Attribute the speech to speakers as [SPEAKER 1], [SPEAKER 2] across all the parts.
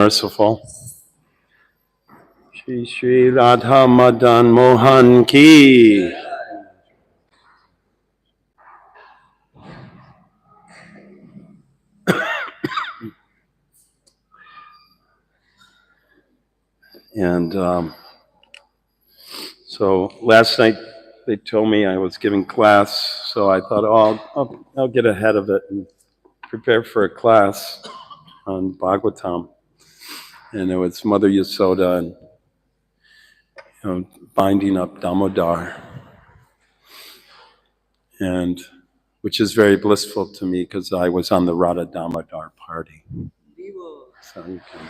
[SPEAKER 1] Merciful. Shri Shri Radha Madan Mohan Ki. And so last night they told me I was giving class, so I thought, oh, I'll get ahead of it and prepare for a class on Bhagavatam. And it was Mother Yasoda and binding up Damodar, and which is very blissful to me because I was on the Radha Damodar party. So you can.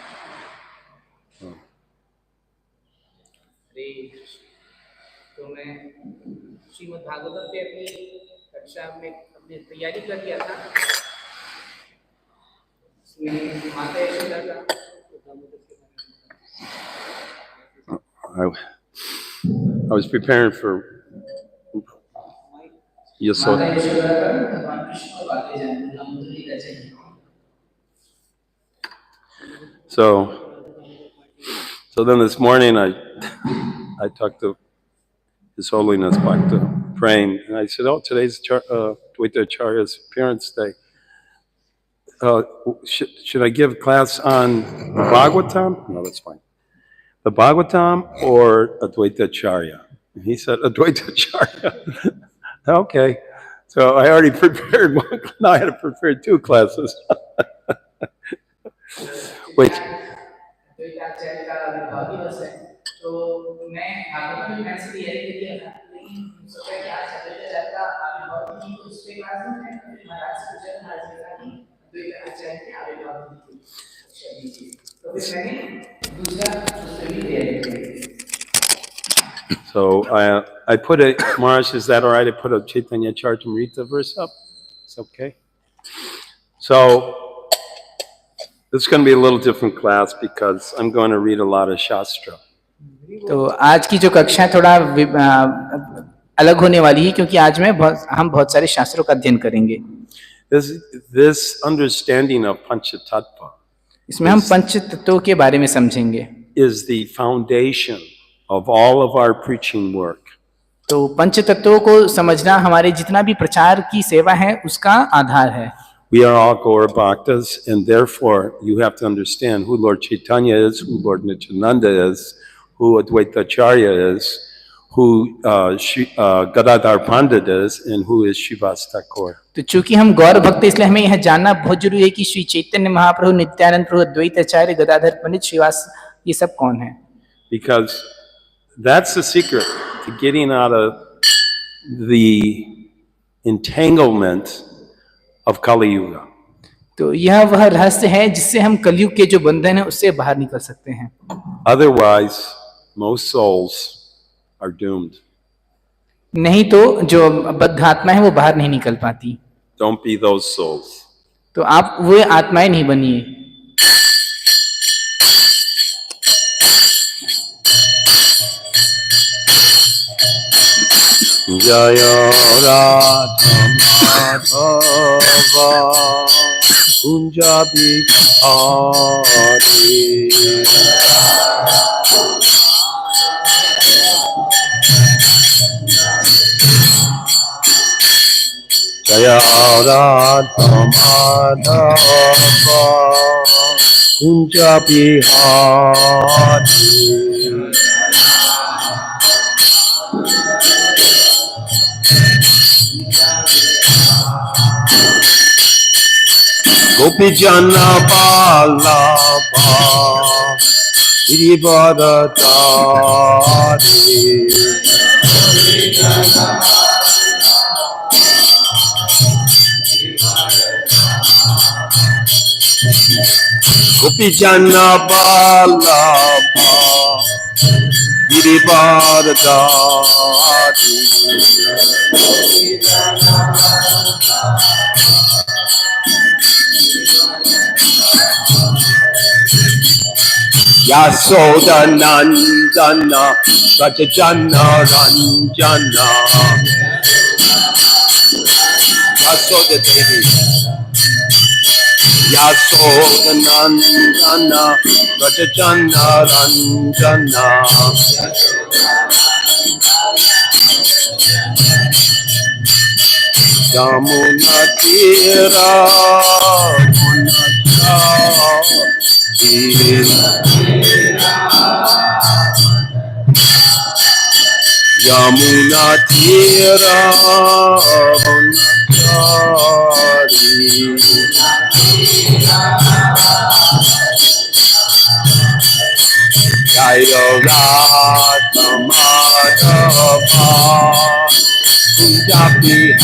[SPEAKER 2] तो मैं श्रीमद् भागवतम पे अपनी कक्षा में अपनी तैयारी कर लिया था। इसमें माता यशोदा का
[SPEAKER 1] I was preparing for Yasoda. So then this morning I talked to His Holiness Bhakti praying, and I said, "Oh, today's Adwait Acharya's appearance day. Should I give class on Bhagavatam? No, that's fine. The Bhagavatam or Adwait Acharya?" And he said, "Adwait Acharya." Okay, so I already prepared one. Now I had to prepare two classes. Which.
[SPEAKER 2] तो मैं भागवत में मैंने तैयारी कर लिया था, लेकिन सोचा कि आज अद्वैत का आविर्भाव की उस पे क्लास में महाराज को चरण महाराज ने कहा कि अद्वैत आचार्य के आविर्भाव की तो फिर मैंने दूसरी तैयारी की।
[SPEAKER 1] So I put a, Maharaj, is that all right? I put a Chaitanya Charitamrita verse up. It's okay. So this is going to be a little different class because I'm going to read a lot of Shastra.
[SPEAKER 2] तो आज की जो कक्षा थोड़ा अलग होने वाली है क्योंकि आज हम बहुत सारे शास्त्रों का अध्ययन करेंगे।
[SPEAKER 1] This understanding of Panchatattva,
[SPEAKER 2] इसमें हम पंच तत्वों के बारे में समझेंगे,
[SPEAKER 1] is the foundation of all of our preaching work.
[SPEAKER 2] तो पंच तत्वों को समझना हमारे जितना भी प्रचार की सेवा है उसका आधार है।
[SPEAKER 1] We are all Gaura Bhaktas, and therefore you have to understand who Lord Chaitanya is, who Lord Nityananda is, who Adwait Acharya is, who Gadadhar Pandit is, and who is Srivas Thakur.
[SPEAKER 2] तो चूंकि हम गौर भक्त इसलिए हमें यह जानना बहुत जरूरी है कि श्री चैतन्य महाप्रभु, नित्यानंद प्रभु, अद्वैत आचार्य, गदाधर पंडित, श्रीवास, ये सब कौन है?
[SPEAKER 1] Because that's the secret to getting out of the entanglement of Kali Yuga.
[SPEAKER 2] तो यह वह रहस्य है जिससे हम कलयुग के जो बंधन है उससे बाहर निकल सकते हैं।
[SPEAKER 1] Otherwise, most souls are doomed.
[SPEAKER 2] नहीं तो जो बद्ध आत्मा है वो बाहर नहीं निकल पाती।
[SPEAKER 1] Don't be those souls.
[SPEAKER 2] तो आप वो आत्माएं नहीं बनिए।
[SPEAKER 1] Jaya Radha Madhava Kunja Bihari Jaya Radha Madhava Kunja Bihari Gopi Jana Vallabha Girivardhari Gopi Jana Vallabha Girivardhari Yasoda Nandana Rajajana Ranjana Yasoda Devi Yasodhanandana Rajachana Ranjana Yamuna Tira Yamuna Tira Jaya Radha Madhava Kunja Bihari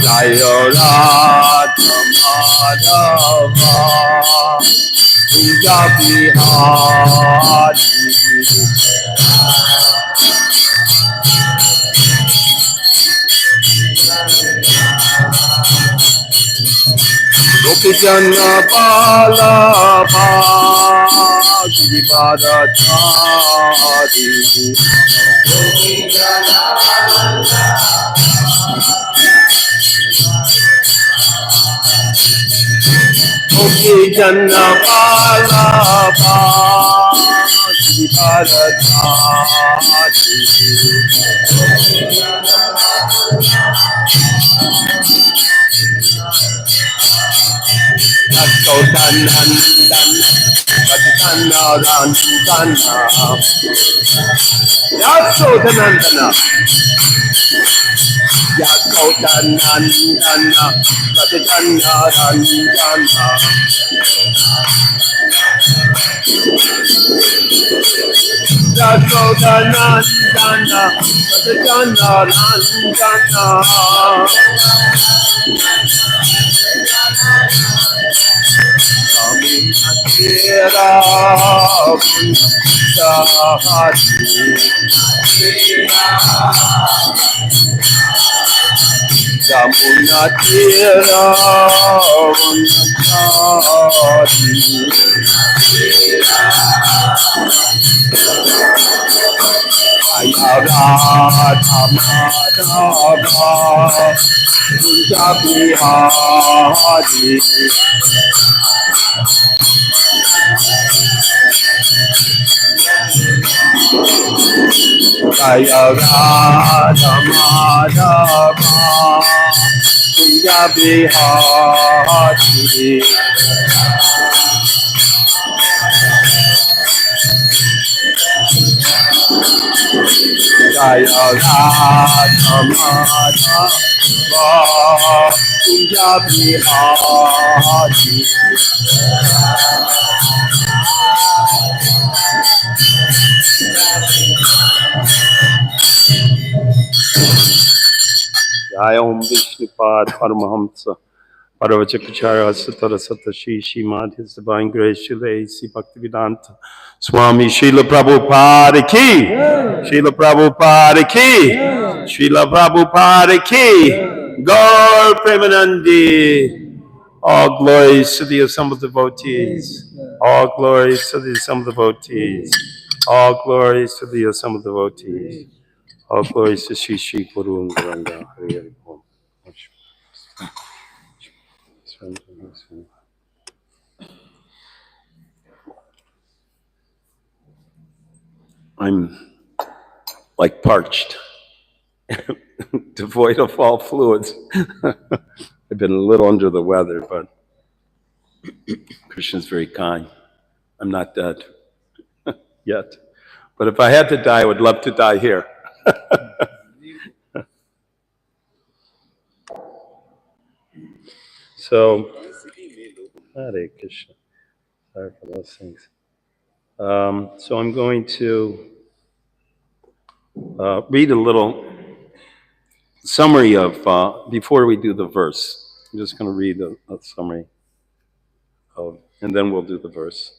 [SPEAKER 1] Jaya Radha Madhava Kunja Bihari Gopi Jana Bala Bhagiri Bharatari Gopi Jana Bala Bhagiri Bharatari Yasodhanandana Yasodhanandana Rajachana Ranjana Yasodhanandana Rajachana Ranjana Tira Jamuna Tira Radha Madhava Kunja Bihari Jaya Radha Madhava Kunja Bihari Jaya Radha Madhava Kunja Bihari Jaya Om Vishnupad Paramahamsa Paravachakacharya Satara Satashi Shimad His Divine Grace Srila A.C. Bhaktivedanta Swami Srila Prabhupada ki Srila Prabhupada ki Srila Prabhupada ki Gaur Premanandi. All glories to the assembled devotees. All glories to the assembled devotees. All glories to the assembled devotees. All glories to Sri Sri Guru and Garanga. Hari Hari Bol. I'm like parched, devoid of all fluids. I've been a little under the weather, but Krishna's very kind. I'm not dead yet. But if I had to die, I would love to die here. So, Hare Krishna. Sorry for those things. So I'm going to read a little summary of, before we do the verse. I'm just going to read a summary of, and then we'll do the verse.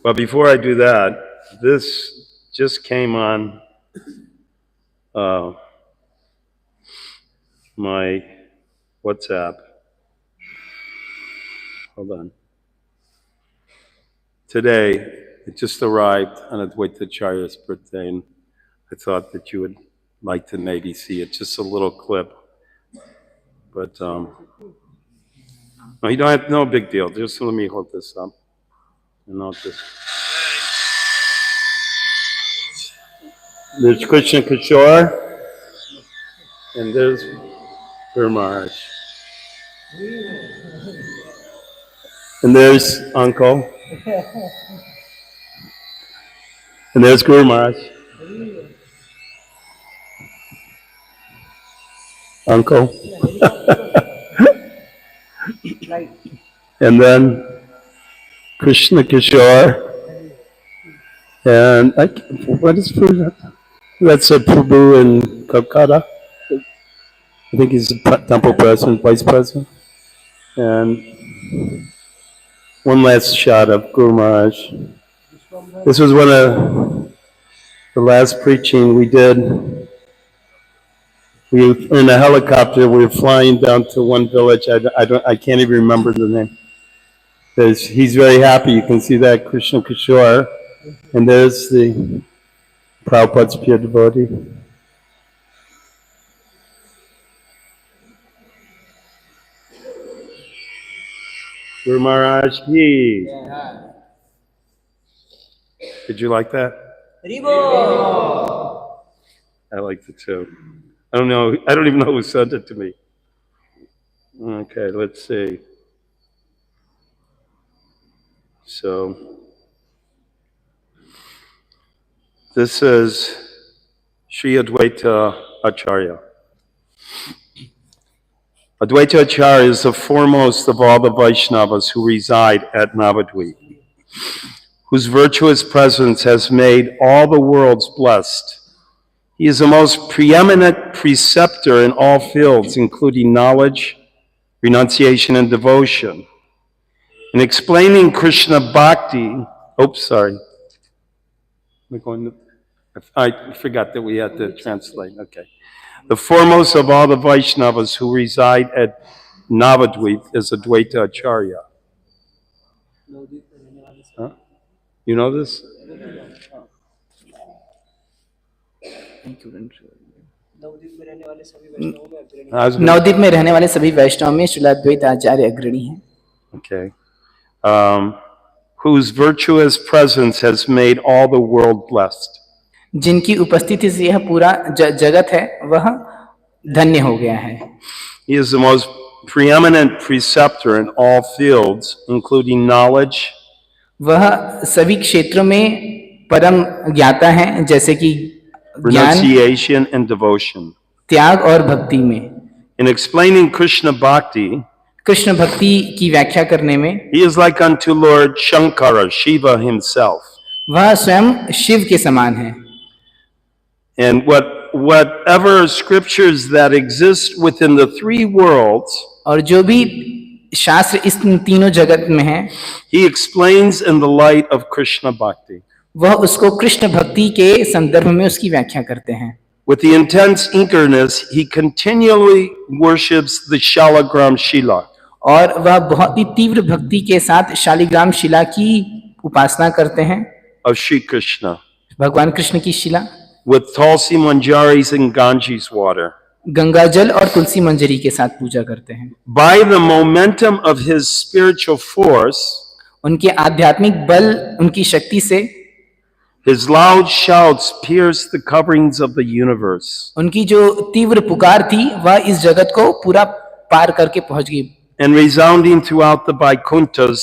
[SPEAKER 1] But before I do that, this just came on my WhatsApp. Hold on. Today, It just arrived on Adwait Acharya's birthday, and I thought that you would like to maybe see it. Just a little clip. But, no, you don't have, no big deal. Just let me hold this up. And I'll just... There's Krishna Kishore, and there's Guru Maharaj. And there's Uncle. And there's Guru Maharaj. Uncle. And then Krishna Kishore. And what is Prabhu? That's a Prabhu in Kolkata. I think he's the temple president, vice president. And one last shot of Guru Maharaj. This was one of the last preaching we did. We were in a helicopter. We were flying down to one village. I can't even remember the name. He's very happy. You can see that Krishna Kishore. And there's the Prabhupada's pure devotee. Guru Maharaj Ki. Did you like that? I liked it too. I don't know. I don't even know who sent it to me. Okay, let's see. So, this is Sri Adwaita Acharya. Adwaita Acharya is the foremost of all the Vaishnavas who reside at Navadvip, whose virtuous presence has made all the worlds blessed. He is the most preeminent preceptor in all fields, including knowledge, renunciation, and devotion. In explaining Krishna Bhakti, I forgot that we had to translate. Okay. The foremost of all the Vaishnavas who reside at Navadvip is Adwaita Acharya. Huh? You know this?
[SPEAKER 2] Nabadwip में रहने वाले सभी वैष्णव में श्रील अद्वैत आचार्य अग्रणी हैं.
[SPEAKER 1] Okay. Whose virtuous presence has made all the world blessed.
[SPEAKER 2] जिनकी उपस्थिति से यह पूरा जगत है वह धन्य हो गया है.
[SPEAKER 1] He is the most preeminent preceptor in all fields, including knowledge.
[SPEAKER 2] वह सभी क्षेत्रों में परम ज्ञाता है, जैसे कि
[SPEAKER 1] renunciation and devotion.
[SPEAKER 2] त्याग और भक्ति में.
[SPEAKER 1] In explaining Krishna Bhakti,
[SPEAKER 2] Krishna भक्ति की व्याख्या करने में,
[SPEAKER 1] he is like unto Lord Shankara, Shiva himself.
[SPEAKER 2] वह स्वयं शिव के समान है.
[SPEAKER 1] And whatever scriptures that exist within the three worlds,
[SPEAKER 2] और जो भी शास्त्र इस तीनों जगत में है,
[SPEAKER 1] he explains in the light of Krishna Bhakti.
[SPEAKER 2] वह उसको कृष्ण भक्ति के संदर्भ में उसकी व्याख्या करते हैं.
[SPEAKER 1] With the intense eagerness, he continually worships the Shalagram Shila.
[SPEAKER 2] और वह बहुत ही तीव्र भक्ति के साथ शालिग्राम शिला की उपासना करते हैं.
[SPEAKER 1] Of Shri Krishna.
[SPEAKER 2] भगवान कृष्ण की शिला.
[SPEAKER 1] With Tulsi Manjaris and Ganges water.
[SPEAKER 2] Ganga जल और तुलसी मंजरी के साथ पूजा करते हैं.
[SPEAKER 1] By the momentum of his spiritual force,
[SPEAKER 2] उनके आध्यात्मिक बल, उनकी शक्ति से,
[SPEAKER 1] his loud shouts pierced the coverings of the universe.
[SPEAKER 2] उनकी जो तीव्र पुकार थी वह इस जगत को पूरा पार करके पहुंच गई.
[SPEAKER 1] And resounding throughout the Vaikunthas,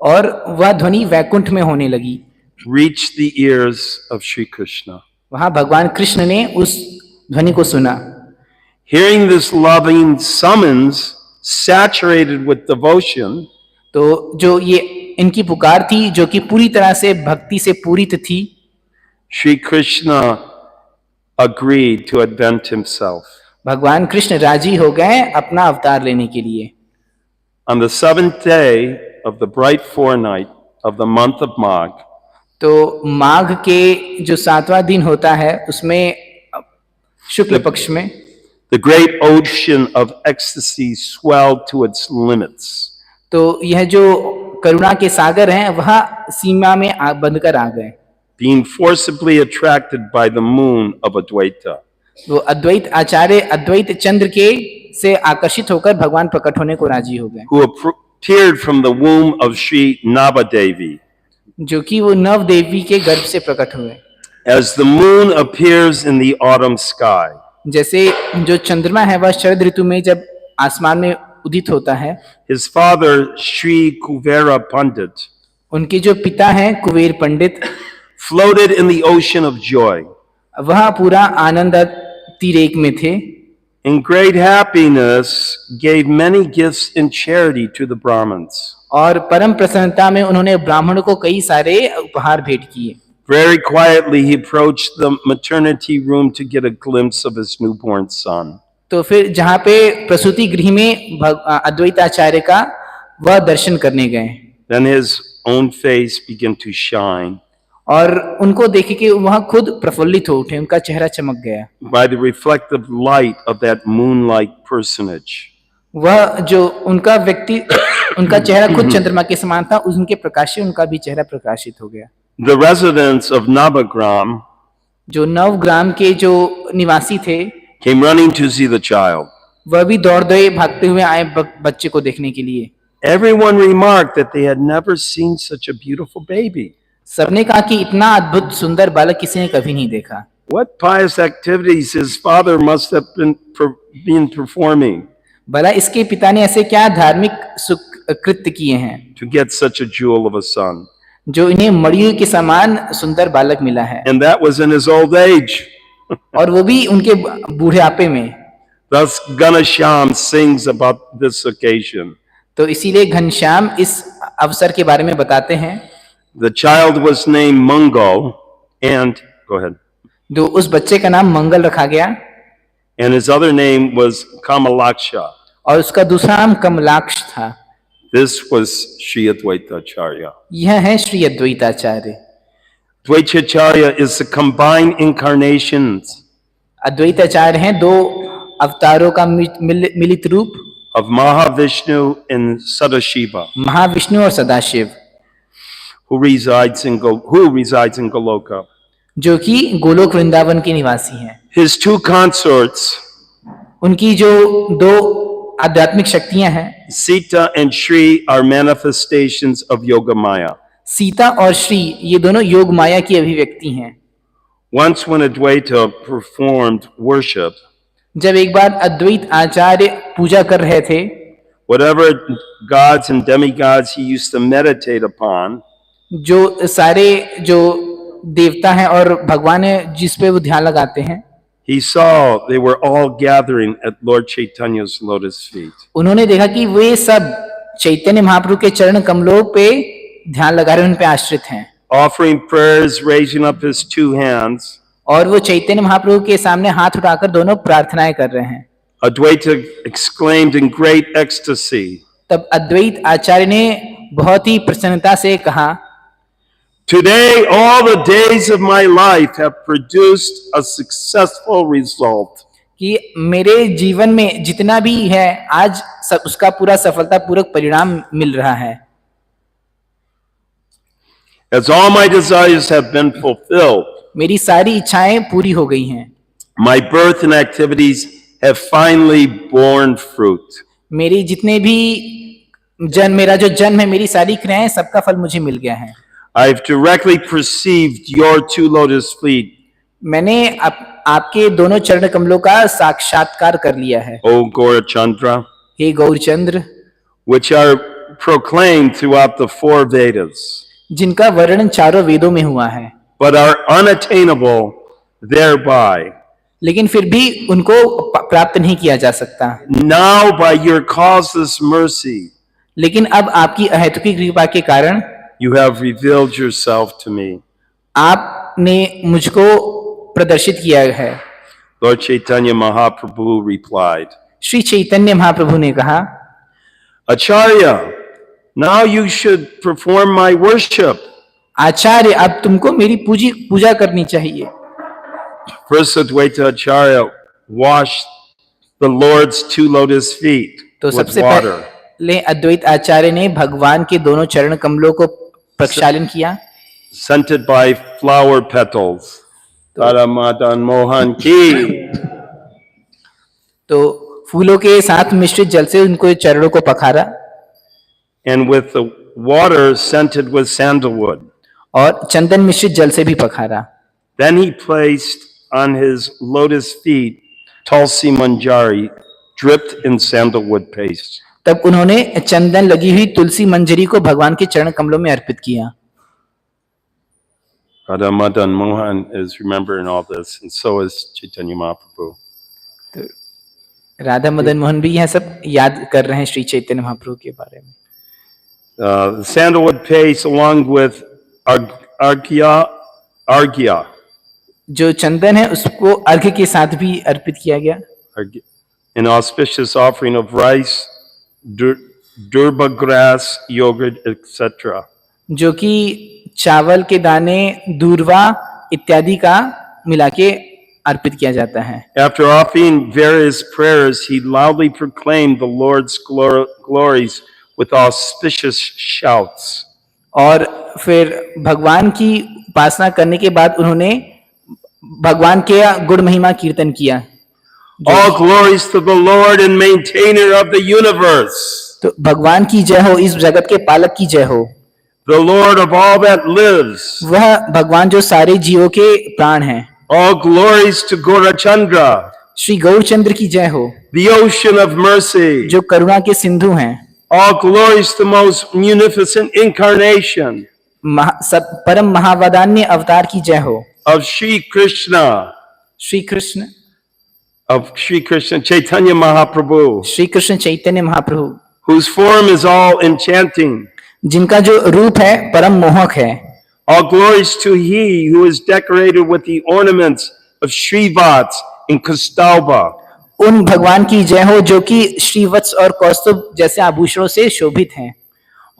[SPEAKER 2] और वह ध्वनि वैकुंठ में होने लगी.
[SPEAKER 1] Reached the ears of Shri Krishna.
[SPEAKER 2] वहां भगवान कृष्ण ने उस ध्वनि को सुना.
[SPEAKER 1] Hearing this loving summons, saturated with devotion,
[SPEAKER 2] तो जो ये इनकी पुकार थी जो कि पूरी तरह से भक्ति से पूरित थी,
[SPEAKER 1] Shri Krishna agreed to advent himself.
[SPEAKER 2] भगवान कृष्ण राजी हो गए अपना अवतार लेने के लिए.
[SPEAKER 1] On the 7th day of the bright forenight of the month of Magh,
[SPEAKER 2] तो माघ के जो 7वां दिन होता है उसमें शुक्ल पक्ष में,
[SPEAKER 1] the great ocean of ecstasy swelled to its limits.
[SPEAKER 2] तो यह जो करुणा के सागर हैं वह सीमा में बंधकर आ गए,
[SPEAKER 1] being forcibly attracted by the moon of Adwaita.
[SPEAKER 2] वो अद्वैत आचार्य अद्वैत चंद्र के से आकर्षित होकर भगवान प्रकट होने को राजी हो गए,
[SPEAKER 1] who appeared from the womb of Sri Navadevi.
[SPEAKER 2] जो कि वो नव देवी के गर्भ से प्रकट हुए।
[SPEAKER 1] As the moon appears in the autumn sky,
[SPEAKER 2] जैसे जो चंद्रमा है वह शरद ऋतु में जब आसमान में उदित होता है,
[SPEAKER 1] his father Sri Kuvera Pandit
[SPEAKER 2] उनके जो पिता हैं कुबेर पंडित
[SPEAKER 1] floated in the ocean of joy.
[SPEAKER 2] वह पूरा आनंद तिरेक में थे,
[SPEAKER 1] In great happiness gave many gifts in charity to the Brahmins.
[SPEAKER 2] और परम प्रसन्नता में उन्होंने ब्राह्मणों को कई सारे उपहार भेंट किए।
[SPEAKER 1] Very quietly he approached the maternity room to get a glimpse of his newborn son.
[SPEAKER 2] तो फिर जहाँ पे प्रसूति गृह में अद्वैत आचार्य का वह दर्शन करने गए,
[SPEAKER 1] Then his own face began to shine
[SPEAKER 2] और उनको देखे कि वह खुद प्रफुल्लित हो उठे, उनका चेहरा चमक गया
[SPEAKER 1] by the reflective light of that moon-like personage.
[SPEAKER 2] वह जो उनका व्यक्ति उनका चेहरा खुद चंद्रमा के समान था, उनके प्रकाश से उनका भी चेहरा प्रकाशित हो गया।
[SPEAKER 1] The residents of Navagram
[SPEAKER 2] जो नवग्राम के जो निवासी थे
[SPEAKER 1] came running to see the child.
[SPEAKER 2] वह भी दौड़ दौड़े भागते हुए आए बच्चे को देखने के लिए।
[SPEAKER 1] Everyone remarked that they had never seen such a beautiful baby.
[SPEAKER 2] सबने कहा कि इतना अद्भुत सुंदर बालक किसी ने कभी नहीं देखा।
[SPEAKER 1] What pious activities his father must have been performing
[SPEAKER 2] भला इसके पिता ने ऐसे क्या धार्मिक कृत्य किए हैं
[SPEAKER 1] to get such a jewel of a son.
[SPEAKER 2] जो इन्हें मणियों के समान सुंदर बालक मिला है,
[SPEAKER 1] And that was in his old age.
[SPEAKER 2] और वो भी उनके बूढ़ापे में।
[SPEAKER 1] Thus Ganasham sings about this occasion.
[SPEAKER 2] तो इसीलिए घनश्याम इस अवसर के बारे में बताते हैं।
[SPEAKER 1] The child was named Mungo and go ahead.
[SPEAKER 2] जो उस बच्चे का नाम मंगल रखा गया,
[SPEAKER 1] And his other name was Kamalaksha.
[SPEAKER 2] और उसका दूसरा नाम कमलाक्ष था।
[SPEAKER 1] This was Sri Adwaita Acharya.
[SPEAKER 2] यह है श्री अद्वैत आचार्य।
[SPEAKER 1] Adwaita Acharya is the combined incarnations
[SPEAKER 2] अद्वैत आचार्य हैं दो अवतारों का मिलित रूप,
[SPEAKER 1] of Mahavishnu and Sadashiva,
[SPEAKER 2] Mahavishnu और Sadashiv,
[SPEAKER 1] who resides in Goloka.
[SPEAKER 2] जो कि गोलोक वृंदावन के निवासी हैं।
[SPEAKER 1] His two consorts,
[SPEAKER 2] उनकी जो दो आध्यात्मिक शक्तियां हैं,
[SPEAKER 1] Sita and Shri, are manifestations of Yogamaya.
[SPEAKER 2] Sita और श्री ये दोनों योग माया की अभिव्यक्ति हैं।
[SPEAKER 1] Once when Adwaita performed worship,
[SPEAKER 2] जब एक बार अद्वैत आचार्य पूजा कर रहे थे,
[SPEAKER 1] whatever gods and demigods he used to meditate upon,
[SPEAKER 2] जो सारे जो देवता हैं और भगवान है जिस पे वो ध्यान लगाते हैं,
[SPEAKER 1] he saw they were all gathering at Lord Chaitanya's lotus feet.
[SPEAKER 2] उन्होंने देखा कि वे सब चैतन्य महाप्रभु के चरण कमलों पे ध्यान लगा रहे, उन पे आश्रित हैं,
[SPEAKER 1] Offering prayers, raising up his two hands,
[SPEAKER 2] और वो चैतन्य महाप्रभु के सामने हाथ उठाकर दोनों प्रार्थनाएं कर रहे हैं।
[SPEAKER 1] Adwaita exclaimed in great ecstasy,
[SPEAKER 2] तब अद्वैत आचार्य ने बहुत ही प्रसन्नता से कहा,
[SPEAKER 1] "Today all the days of my life have produced a successful result."
[SPEAKER 2] कि मेरे जीवन में जितना भी है आज सब उसका पूरा सफलतापूर्वक परिणाम मिल रहा है।
[SPEAKER 1] As all my desires have been fulfilled,
[SPEAKER 2] मेरी सारी इच्छाएं पूरी हो गई हैं।
[SPEAKER 1] my birth and activities have finally borne fruit.
[SPEAKER 2] मेरी जितने भी मेरा जो जन्म है, मेरी सारी क्रियाएं, सबका फल मुझे मिल गया है।
[SPEAKER 1] I've directly perceived your two lotus feet,
[SPEAKER 2] मैंने आपके दोनों चरण कमलों का साक्षात्कार कर लिया है,
[SPEAKER 1] O Gaurachandra,
[SPEAKER 2] hey Gaurachandra,
[SPEAKER 1] which are proclaimed throughout the four Vedas,
[SPEAKER 2] जिनका वर्णन चारों वेदों में हुआ है,
[SPEAKER 1] but are unattainable thereby.
[SPEAKER 2] लेकिन फिर भी उनको प्राप्त नहीं किया जा सकता।
[SPEAKER 1] Now by your causeless mercy,
[SPEAKER 2] लेकिन अब आपकी अहेतुकी कृपा के कारण
[SPEAKER 1] you have revealed yourself to me.
[SPEAKER 2] आपने मुझको प्रदर्शित किया है।
[SPEAKER 1] Lord Chaitanya Mahaprabhu replied,
[SPEAKER 2] Shri Chaitanya Mahaprabhu ने कहा,
[SPEAKER 1] Acharya, now you should perform my worship.
[SPEAKER 2] आचार्य अब तुमको मेरी पूजा करनी चाहिए।
[SPEAKER 1] First Adwaita Acharya washed the Lord's two lotus feet
[SPEAKER 2] तो
[SPEAKER 1] with
[SPEAKER 2] सबसे
[SPEAKER 1] water.
[SPEAKER 2] पहले अद्वैत आचार्य ने भगवान के दोनों चरण कमलों को प्रक्षालन किया,
[SPEAKER 1] scented by flower petals. Radha Madan Mohan ki.
[SPEAKER 2] तो फूलों के साथ मिश्रित जल से उनको चरणों को पखारा,
[SPEAKER 1] And with the water scented with sandalwood.
[SPEAKER 2] और चंदन मिश्रित जल से भी पखारा.
[SPEAKER 1] Then he placed on his lotus feet tulsi manjari dripped in sandalwood paste.
[SPEAKER 2] तब उन्होंने चंदन लगी हुई तुलसी मंजरी को भगवान के चरण कमलों में अर्पित किया.
[SPEAKER 1] Radha Madan Mohan is remembering all this, and so is Chaitanya Mahaprabhu.
[SPEAKER 2] तो राधा मदन मोहन भी यह सब याद कर रहे हैं श्री चैतन्य महाप्रभु के बारे में.
[SPEAKER 1] The sandalwood paste along with arghya,
[SPEAKER 2] जो चंदन है उसको अर्घ्य के साथ भी अर्पित किया गया.
[SPEAKER 1] an auspicious offering of rice, durba grass, yogurt, etc.
[SPEAKER 2] जो कि चावल के दाने, दूर्वा इत्यादि का मिला के अर्पित किया जाता है.
[SPEAKER 1] After offering various prayers, he loudly proclaimed the Lord's glories with auspicious shouts.
[SPEAKER 2] और फिर भगवान की उपासना करने के बाद उन्होंने भगवान के गुण महिमा कीर्तन किया.
[SPEAKER 1] All glories to the Lord and maintainer of the universe.
[SPEAKER 2] तो भगवान की जय हो, इस जगत के पालक की जय हो.
[SPEAKER 1] The Lord of all that lives.
[SPEAKER 2] वह भगवान जो सारे जीवों के प्राण हैं.
[SPEAKER 1] All glories to Gaurachandra. Shri
[SPEAKER 2] Gaurachandra की जय हो,
[SPEAKER 1] the ocean of mercy.
[SPEAKER 2] जो करुणा के सिंधु हैं.
[SPEAKER 1] All glories to the most munificent incarnation.
[SPEAKER 2] परम महावदान्य अवतार की जय हो.
[SPEAKER 1] Of Shri Krishna.
[SPEAKER 2] Shri Krishna.
[SPEAKER 1] Of Shri Krishna Chaitanya Mahaprabhu.
[SPEAKER 2] Shri Krishna Chaitanya Mahaprabhu.
[SPEAKER 1] Whose form is all enchanting.
[SPEAKER 2] जिनका जो रूप है परम मोहक है.
[SPEAKER 1] All glories to he who is decorated with the ornaments of Shrivats and Kaustubha.
[SPEAKER 2] उन भगवान की जय हो जो कि श्रीवत्स और कौस्तुभ जैसे आभूषणों से शोभित हैं.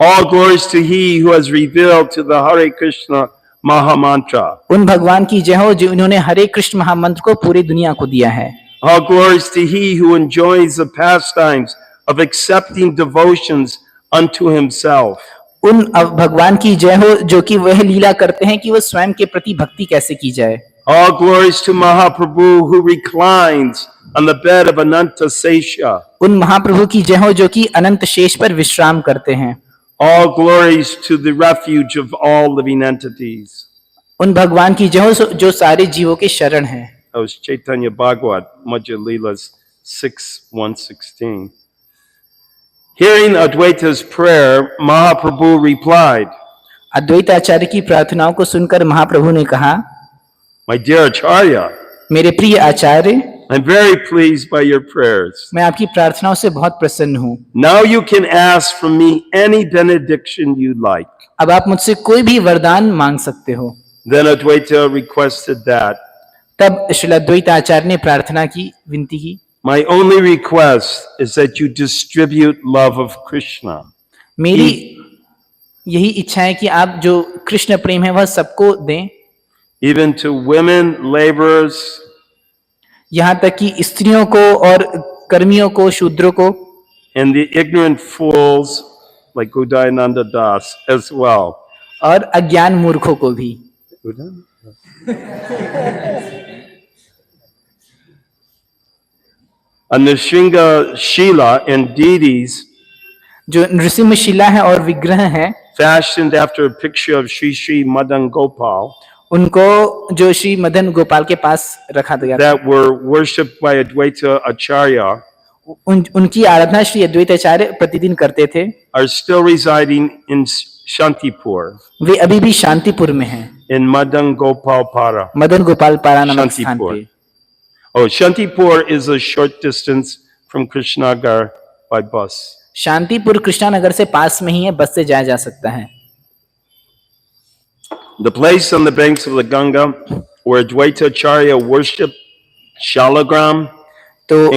[SPEAKER 1] All glories to he who has revealed to the Hare Krishna Mahamantra.
[SPEAKER 2] उन भगवान की जय हो जो इन्होंने हरे कृष्ण महामंत्र को पूरी दुनिया को दिया है.
[SPEAKER 1] All glories to he who enjoys the pastimes of accepting devotions unto himself.
[SPEAKER 2] उन भगवान की जय हो जो कि वह लीला करते हैं कि वह स्वयं के प्रति भक्ति कैसे की जाए.
[SPEAKER 1] All glories to Mahaprabhu who reclines on the bed of Ananta Sesha.
[SPEAKER 2] उन महाप्रभु की जय हो जो कि अनंत शेष पर विश्राम करते हैं.
[SPEAKER 1] All glories to the refuge of all living entities.
[SPEAKER 2] उन भगवान की जय हो जो सारे जीवों के शरण हैं.
[SPEAKER 1] That was Chaitanya Bhagavat, Madhya Lila's 6:116. Hearing Adwaita's prayer, Mahaprabhu replied,
[SPEAKER 2] अद्वैत आचार्य की प्रार्थनाओं को सुनकर महाप्रभु ने कहा,
[SPEAKER 1] My dear Acharya,
[SPEAKER 2] मेरे प्रिय आचार्य,
[SPEAKER 1] I'm very pleased by your prayers.
[SPEAKER 2] मैं आपकी प्रार्थनाओं से बहुत प्रसन्न हूँ.
[SPEAKER 1] Now you can ask from me any benediction you like.
[SPEAKER 2] अब आप मुझसे कोई भी वरदान मांग सकते हो.
[SPEAKER 1] Then Adwaita requested that.
[SPEAKER 2] तब श्रील अद्वैत आचार्य ने प्रार्थना की, विनती की.
[SPEAKER 1] My only request is that you distribute love of Krishna.
[SPEAKER 2] मेरी यही इच्छा है कि आप जो कृष्ण प्रेम है वह सबको दें.
[SPEAKER 1] Even to women, laborers.
[SPEAKER 2] यहाँ तक कि स्त्रियों को और कर्मियों को, शूद्रों को.
[SPEAKER 1] And the ignorant fools like Udayanand Das as well.
[SPEAKER 2] और अज्ञान मूर्खों को भी.
[SPEAKER 1] A Nrsimha Shila and deities
[SPEAKER 2] जो नृसिंह शिला है और विग्रह है,
[SPEAKER 1] fashioned after a picture of Sri Madan Gopal,
[SPEAKER 2] उनको जो श्री मदन गोपाल के पास रखा गया
[SPEAKER 1] that were worshipped by Adwaita Acharya,
[SPEAKER 2] उनकी आराधना श्री अद्वैत आचार्य प्रतिदिन करते थे,
[SPEAKER 1] are still residing in Shantipur.
[SPEAKER 2] वे अभी भी शांतिपुर में हैं.
[SPEAKER 1] In Madan Gopal Para.
[SPEAKER 2] Madan Gopal पारा नामक स्थान पे.
[SPEAKER 1] Oh, Shantipur is a short distance from Krishnagar by bus.
[SPEAKER 2] Shantipur Krishnanagar से पास में ही है, बस से जाया जा सकता है.
[SPEAKER 1] The place on the banks of the Ganga where Adwaita Acharya worshipped Shalagram.
[SPEAKER 2] तो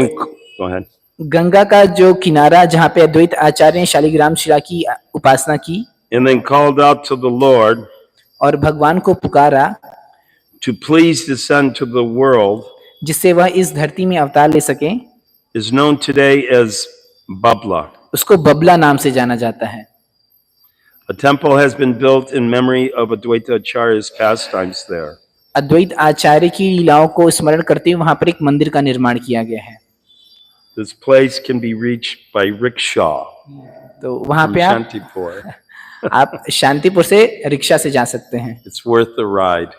[SPEAKER 1] Go ahead.
[SPEAKER 2] गंगा का जो किनारा जहाँ पे अद्वैत आचार्य ने शालिग्राम शिला की उपासना की,
[SPEAKER 1] And then called out to the Lord
[SPEAKER 2] और भगवान को पुकारा
[SPEAKER 1] to please descend to the world,
[SPEAKER 2] जिससे वह इस धरती में अवतार ले सके,
[SPEAKER 1] is known today as Babla.
[SPEAKER 2] उसको बबला नाम से जाना जाता है।
[SPEAKER 1] A temple has been built in memory of Adwaita Acharya's pastimes there.
[SPEAKER 2] अद्वैत आचार्य की लीलाओं को स्मरण करते हुए वहां पर एक मंदिर का निर्माण किया गया है।
[SPEAKER 1] This place can be reached by rickshaw
[SPEAKER 2] तो वहां
[SPEAKER 1] from
[SPEAKER 2] पे
[SPEAKER 1] Shantipur.
[SPEAKER 2] आप शांतिपुर से रिक्शा से जा सकते हैं।
[SPEAKER 1] It's worth the ride.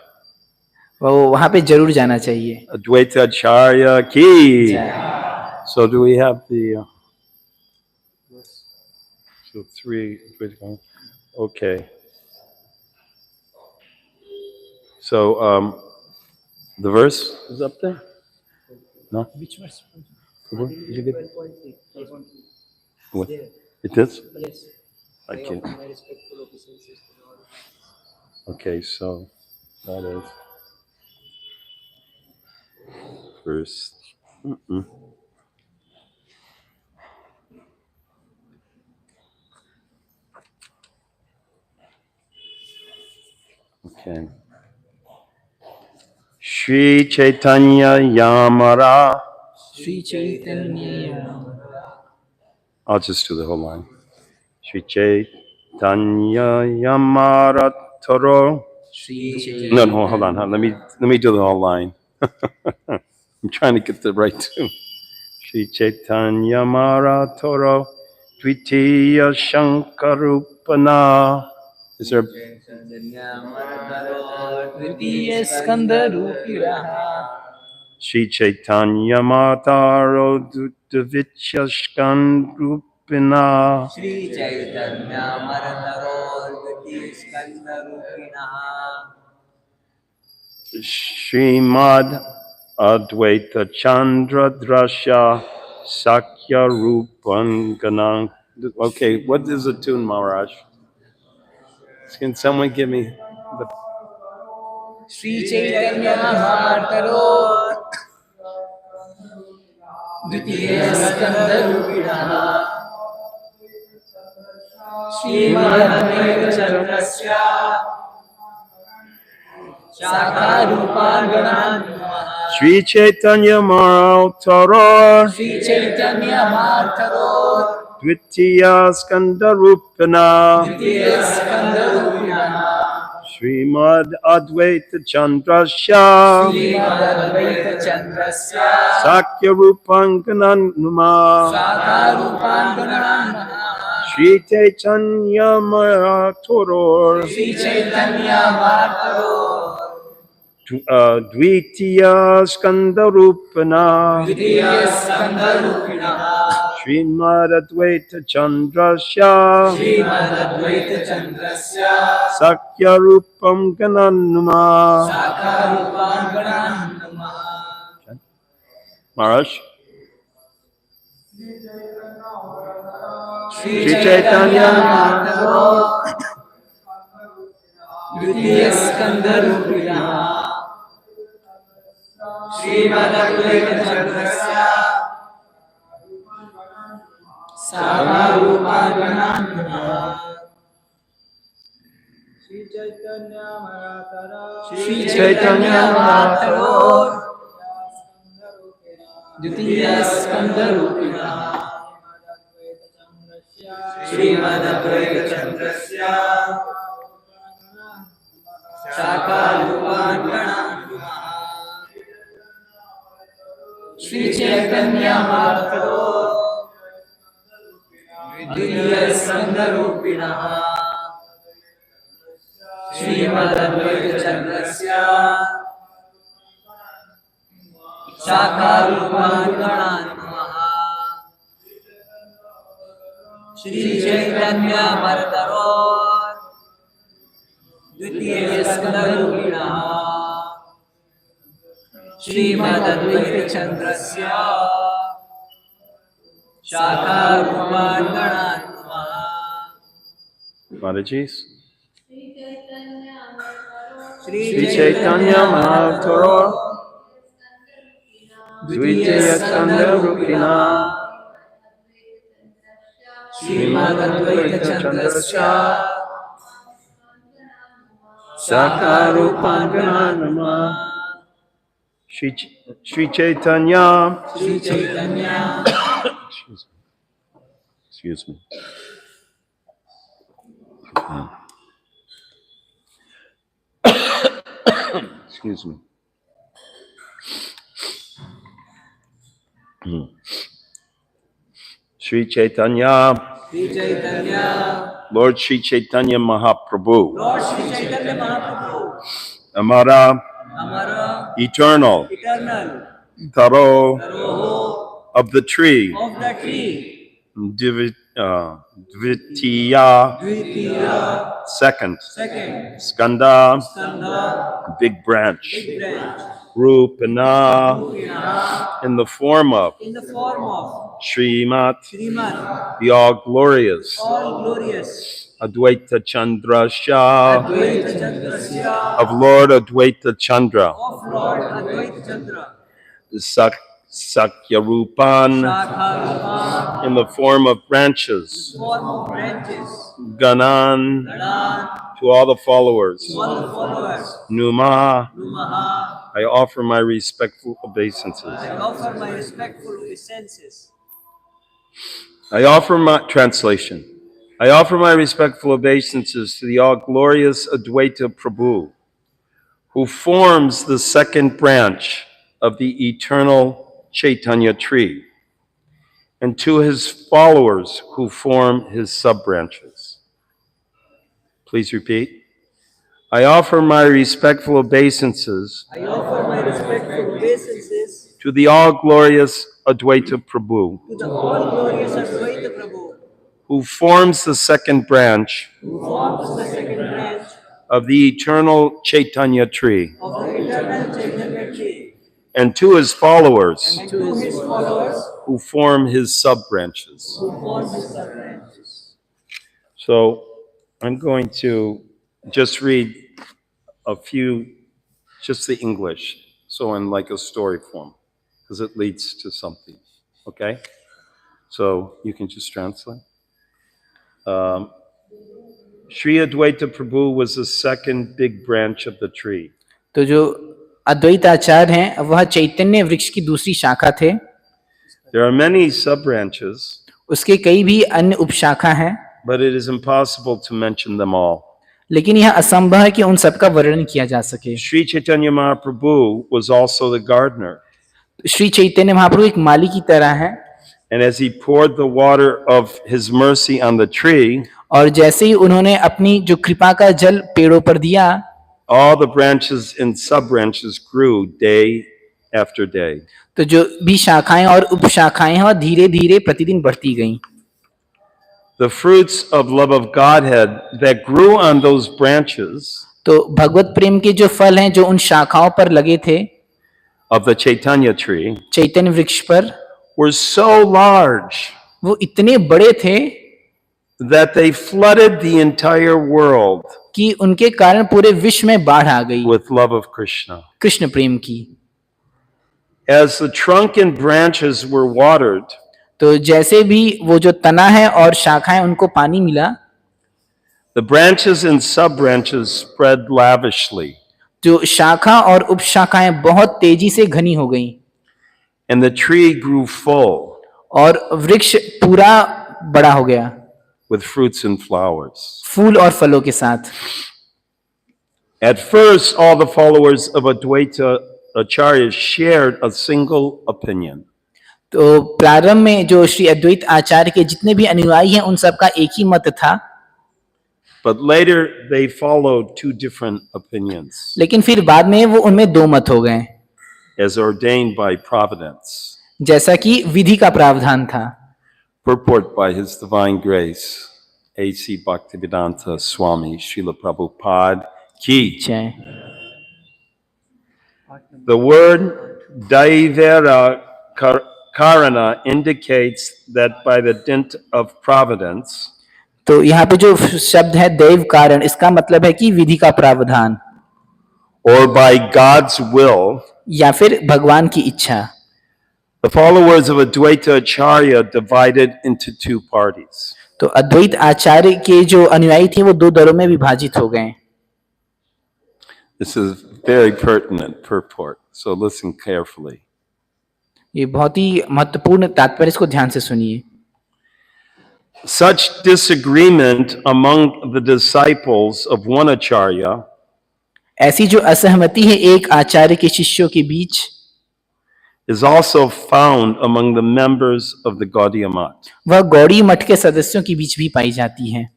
[SPEAKER 2] वो वहां पे जरूर जाना चाहिए।
[SPEAKER 1] Adwaita Acharya ki. So do we have the so 3? Okay. So the verse is up there? No?
[SPEAKER 2] Which verse?
[SPEAKER 1] Did you get it? What? It is?
[SPEAKER 2] Yes.
[SPEAKER 1] I can't. Okay, so that is first. Okay. Shri Chaitanya Yamara.
[SPEAKER 2] Shri Chaitanya.
[SPEAKER 1] I'll just do the whole line. Shri Chaitanya Yamara Toro.
[SPEAKER 2] Shri Chaitanya.
[SPEAKER 1] No, hold on. Let me do the whole line. I'm trying to get the right tune. Shri Chaitanya Mara Toro Dvitiya Shankarupana. Is there? Shri Chaitanya Mataro Dudavitya Skandrupina.
[SPEAKER 3] Shri Chaitanya Marataro Dvitiya Skandrupina.
[SPEAKER 1] Srimad Adwaita Chandra Drasha Sakya Rupanganang. Okay, what is the tune, Maharaj? Can someone give me the...
[SPEAKER 2] Shri Chaitanya Mahataro Dvitiya Skandrupina. Srimad Adwaita Chandrasya Sakarupanganam.
[SPEAKER 1] Shri Chaitanya Mahataro
[SPEAKER 2] Shri Chaitanya Mahataro
[SPEAKER 1] Dvitiya Skandarupana.
[SPEAKER 2] Dvitiya Skandrupina.
[SPEAKER 1] Srimad Adwaita Chandrasya
[SPEAKER 2] Srimad Adwaita Chandrasya
[SPEAKER 1] Sakya Rupangananuma.
[SPEAKER 2] Sakarupanganam.
[SPEAKER 1] Shri Chaitanya Mahataro
[SPEAKER 2] Shri Chaitanya Mahataro
[SPEAKER 1] Dvitiya Skandarupana.
[SPEAKER 2] Dvitiya Skandrupina.
[SPEAKER 1] Srimad Adwaita Chandrasya
[SPEAKER 2] Srimad Adwaita Chandrasya
[SPEAKER 1] Sakya Rupam Gananuma.
[SPEAKER 2] Sakarupanganam.
[SPEAKER 1] Maharaj.
[SPEAKER 2] Shri Chaitanya Mahataro Dvitiya Skandrupina. Srimad Adwaita Chandrasya Sakarupanganam.
[SPEAKER 3] Shri Chaitanya Marataro
[SPEAKER 2] Shri Chaitanya Mahataro Dvitiya Skandrupina. Srimad Adwaita Chandrasya Sakarupanganam. Shri Chaitanya Mahataro Dvitiya Skandrupina. Srimad Adwaita Chandrasya Sakarupanganam.
[SPEAKER 3] Shri Chaitanya Marataro Dvitiya Skandrupina.
[SPEAKER 2] Srimad Adwaita Chandrasya
[SPEAKER 3] Sakarupanganam.
[SPEAKER 1] Maharaji's.
[SPEAKER 3] Shri
[SPEAKER 1] Shri Chaitanya Mahataro Dvitiya Skandarupina.
[SPEAKER 2] Srimad Adwaita Chandrasya
[SPEAKER 1] Sakarupanganama. Shri Chaitanya
[SPEAKER 2] Shri Chaitanya
[SPEAKER 1] Excuse me. Excuse me. Sri Chaitanya,
[SPEAKER 3] Sri Chaitanya,
[SPEAKER 1] Lord Sri Chaitanya Mahaprabhu,
[SPEAKER 3] Lord Sri Chaitanya Mahaprabhu,
[SPEAKER 1] Amara,
[SPEAKER 3] Amara,
[SPEAKER 1] eternal,
[SPEAKER 3] eternal,
[SPEAKER 1] Taro,
[SPEAKER 3] Taroho,
[SPEAKER 1] of the tree,
[SPEAKER 3] of the tree,
[SPEAKER 1] Dvitiya,
[SPEAKER 3] Dvitiya,
[SPEAKER 1] second,
[SPEAKER 3] second,
[SPEAKER 1] Skanda,
[SPEAKER 3] Skandha,
[SPEAKER 1] big branch,
[SPEAKER 3] big branch,
[SPEAKER 1] Rupana,
[SPEAKER 3] Rupina,
[SPEAKER 1] in the form of
[SPEAKER 3] in the form of
[SPEAKER 1] Srimad,
[SPEAKER 3] Srimad,
[SPEAKER 1] the all glorious,
[SPEAKER 3] all glorious,
[SPEAKER 1] Adwaita Chandrasya,
[SPEAKER 3] Advaita Chandrasya,
[SPEAKER 1] of Lord Adwaita Chandra,
[SPEAKER 3] of Lord Advaita Chandra,
[SPEAKER 1] Sakyarupan,
[SPEAKER 3] Shakha
[SPEAKER 1] in the form of branches,
[SPEAKER 3] form of branches,
[SPEAKER 1] Ganan,
[SPEAKER 3] Ganan,
[SPEAKER 1] to all the followers,
[SPEAKER 3] all the followers,
[SPEAKER 1] Numa,
[SPEAKER 3] Numaha,
[SPEAKER 1] I offer my respectful obeisances.
[SPEAKER 3] I offer my respectful obeisances.
[SPEAKER 1] I offer my translation. I offer my respectful obeisances to the all glorious Adwaita Prabhu, who forms the second branch of the eternal Chaitanya tree, and to his followers who form his sub-branches. Please repeat. I offer my respectful obeisances
[SPEAKER 3] I offer my respectful obeisances
[SPEAKER 1] to the all glorious Adwaita Prabhu,
[SPEAKER 3] to the all glorious Advaita Prabhu,
[SPEAKER 1] who forms the second branch
[SPEAKER 3] who forms the second branch
[SPEAKER 1] of the eternal Chaitanya tree,
[SPEAKER 3] of the eternal Chaitanya tree,
[SPEAKER 1] and to his followers
[SPEAKER 3] and to his followers
[SPEAKER 1] who form his sub-branches.
[SPEAKER 3] who form his sub-branches.
[SPEAKER 1] So I'm going to just read a few, just the English, so in like a story form, because it leads to something, okay? So you can just translate. Sri Adwaita Prabhu was the second big branch of the tree.
[SPEAKER 2] तो जो अद्वैत आचार्य हैं वह चैतन्य वृक्ष की दूसरी शाखा थे.
[SPEAKER 1] There are many sub-branches,
[SPEAKER 2] उसके कई भी अन्य उपशाखा हैं,
[SPEAKER 1] but it is impossible to mention them all.
[SPEAKER 2] लेकिन यह असंभव है कि उन सबका वर्णन किया जा सके.
[SPEAKER 1] Sri Chaitanya Mahaprabhu was also the gardener,
[SPEAKER 2] Shri Chaitanya Mahaprabhu एक माली की तरह है,
[SPEAKER 1] and as he poured the water of his mercy on the tree,
[SPEAKER 2] और जैसे ही उन्होंने अपनी जो कृपा का जल पेड़ों पर दिया,
[SPEAKER 1] all the branches and sub-branches grew day after day.
[SPEAKER 2] तो जो भी शाखाएं और उपशाखाएं हैं वह धीरे धीरे प्रतिदिन बढ़ती गईं.
[SPEAKER 1] The fruits of love of Godhead that grew on those branches
[SPEAKER 2] तो भगवत प्रेम के जो फल हैं जो उन शाखाओं पर लगे थे,
[SPEAKER 1] of the Chaitanya tree,
[SPEAKER 2] चैतन्य वृक्ष पर,
[SPEAKER 1] were so large
[SPEAKER 2] वो इतने बड़े थे
[SPEAKER 1] that they flooded the entire world
[SPEAKER 2] कि उनके कारण पूरे विश्व में बाढ़ आ गई
[SPEAKER 1] with love of Krishna.
[SPEAKER 2] Krishna प्रेम की.
[SPEAKER 1] As the trunk and branches were watered,
[SPEAKER 2] तो जैसे भी वो जो तना है और शाखाएं उनको पानी मिला,
[SPEAKER 1] the branches and sub-branches spread lavishly,
[SPEAKER 2] जो शाखा और उपशाखाएं बहुत तेजी से घनी हो गईं,
[SPEAKER 1] and the tree grew full
[SPEAKER 2] और वृक्ष पूरा बड़ा हो गया
[SPEAKER 1] with fruits and flowers.
[SPEAKER 2] फूल और फलों के साथ.
[SPEAKER 1] At first, all the followers of Adwaita Acharya shared a single opinion.
[SPEAKER 2] तो प्रारंभ में जो श्री अद्वैत आचार्य के जितने भी अनुयायी हैं उन सबका एक ही मत था,
[SPEAKER 1] But later, they followed two different opinions,
[SPEAKER 2] लेकिन फिर बाद में वो उनमें दो मत हो गए,
[SPEAKER 1] as ordained by Providence.
[SPEAKER 2] जैसा कि विधि का प्रावधान था.
[SPEAKER 1] Purport by His Divine Grace, A.C. Bhaktivedanta Swami, Srila Prabhupada Ki.
[SPEAKER 2] जय.
[SPEAKER 1] The word Daivera Karana indicates that by the dint of providence,
[SPEAKER 2] तो यहाँ पे जो शब्द है दैव कारण, इसका मतलब है कि विधि का प्रावधान
[SPEAKER 1] or by God's will,
[SPEAKER 2] या फिर भगवान की इच्छा,
[SPEAKER 1] the followers of Adwaita Acharya divided into two parties.
[SPEAKER 2] तो अद्वैत आचार्य के जो अनुयायी थे वो दो दलों में विभाजित हो गए.
[SPEAKER 1] This is very pertinent purport, so listen carefully.
[SPEAKER 2] ये बहुत ही महत्वपूर्ण तात्पर्य, इसको ध्यान से सुनिए.
[SPEAKER 1] Such disagreement among the disciples of one Acharya
[SPEAKER 2] ऐसी जो असहमति है एक आचार्य के शिष्यों के बीच,
[SPEAKER 1] is also found among the members of the Gaudiya Math.
[SPEAKER 2] वह गौड़ी मठ के सदस्यों के बीच भी पाई जाती है।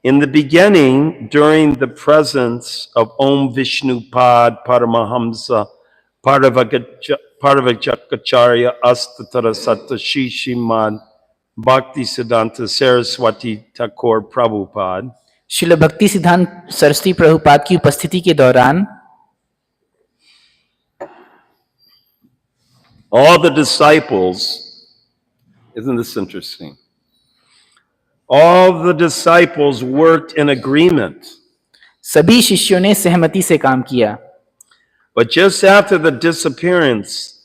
[SPEAKER 1] In the beginning, during the presence of Om Vishnu Pad Paramahamsa Paravajakacharya Astatara Satta Srimad Bhakti Siddhanta Saraswati Thakur Prabhupada,
[SPEAKER 2] Srila भक्ति सिद्धांत सरस्वती प्रभुपाद की उपस्थिति के दौरान
[SPEAKER 1] all the disciples, isn't this interesting? All the disciples worked in agreement.
[SPEAKER 2] सभी शिष्यों ने सहमति से काम किया,
[SPEAKER 1] But just after the disappearance,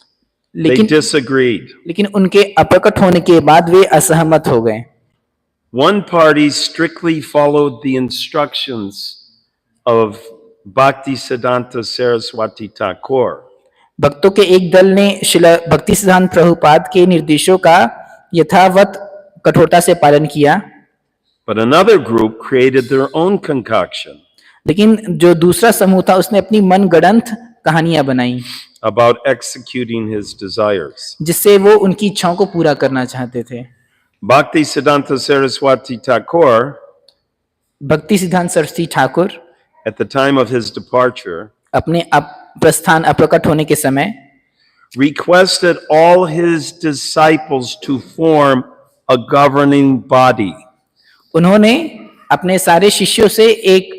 [SPEAKER 1] they disagreed.
[SPEAKER 2] लेकिन उनके अप्रकट होने के बाद वे असहमत हो गए।
[SPEAKER 1] One party strictly followed the instructions of Bhakti Siddhanta Saraswati Thakur.
[SPEAKER 2] भक्तों के एक दल ने श्रील भक्ति सिद्धांत प्रभुपाद के निर्देशों का यथावत कठोरता से पालन किया,
[SPEAKER 1] But another group created their own concoction
[SPEAKER 2] लेकिन जो दूसरा समूह था उसने अपनी मनगढ़ंत कहानियां बनाई
[SPEAKER 1] about executing his desires.
[SPEAKER 2] जिससे वो उनकी इच्छाओं को पूरा करना चाहते थे।
[SPEAKER 1] Bhakti Siddhanta Saraswati Thakur,
[SPEAKER 2] भक्ति सिद्धांत Saraswati Thakur
[SPEAKER 1] at the time of his departure,
[SPEAKER 2] अपने प्रस्थान अप्रकट होने के समय
[SPEAKER 1] requested all his disciples to form a governing body.
[SPEAKER 2] उन्होंने अपने सारे शिष्यों से एक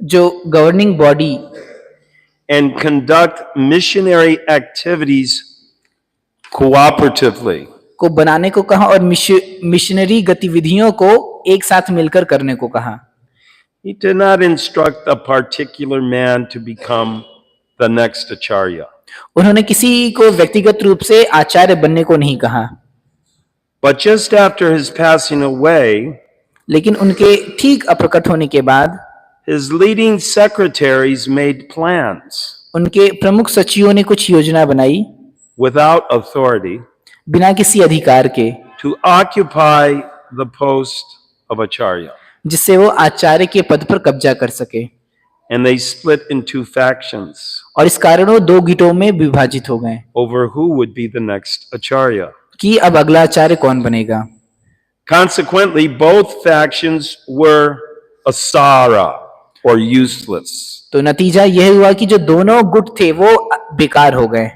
[SPEAKER 2] जो governing body
[SPEAKER 1] And conduct missionary activities cooperatively.
[SPEAKER 2] को बनाने को कहा और मिशनरी गतिविधियों को एक साथ मिलकर करने को कहा।
[SPEAKER 1] He did not instruct a particular man to become the next Acharya.
[SPEAKER 2] उन्होंने किसी को व्यक्तिगत रूप से आचार्य बनने को नहीं कहा,
[SPEAKER 1] But just after his passing away,
[SPEAKER 2] लेकिन उनके ठीक अप्रकट होने के बाद
[SPEAKER 1] his leading secretaries made plans
[SPEAKER 2] उनके प्रमुख सचिवों ने कुछ योजना बनाई
[SPEAKER 1] without authority
[SPEAKER 2] बिना किसी अधिकार के,
[SPEAKER 1] to occupy the post of Acharya.
[SPEAKER 2] जिससे वो आचार्य के पद पर कब्जा कर सके।
[SPEAKER 1] And they split into factions
[SPEAKER 2] और इस कारण वो दो गिटों में विभाजित हो गए
[SPEAKER 1] over who would be the next Acharya.
[SPEAKER 2] कि अब अगला आचार्य कौन बनेगा।
[SPEAKER 1] Consequently, both factions were asara or useless
[SPEAKER 2] तो नतीजा यह हुआ कि जो दोनों गुट थे वो बेकार हो गए,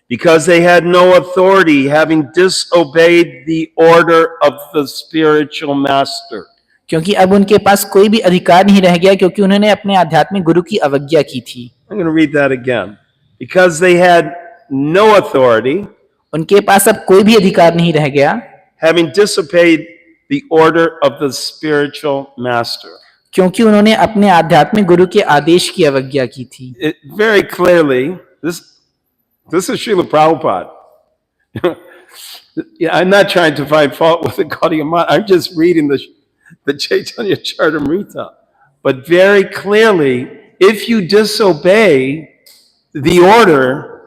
[SPEAKER 1] because they had no authority, having disobeyed the order of the spiritual master.
[SPEAKER 2] क्योंकि अब उनके पास कोई भी अधिकार नहीं रह गया क्योंकि उन्होंने अपने आध्यात्मिक गुरु की अवज्ञा की थी।
[SPEAKER 1] I'm going to read that again. Because they had no authority,
[SPEAKER 2] उनके पास अब कोई भी अधिकार नहीं रह गया,
[SPEAKER 1] having disobeyed the order of the spiritual master.
[SPEAKER 2] क्योंकि उन्होंने अपने आध्यात्मिक गुरु के आदेश की अवज्ञा की थी।
[SPEAKER 1] Very clearly, this is Srila Prabhupada. Yeah, I'm not trying to find fault with the Gaudiya Math. I'm just reading the Chaitanya Charitamrita. But very clearly, if you disobey the order,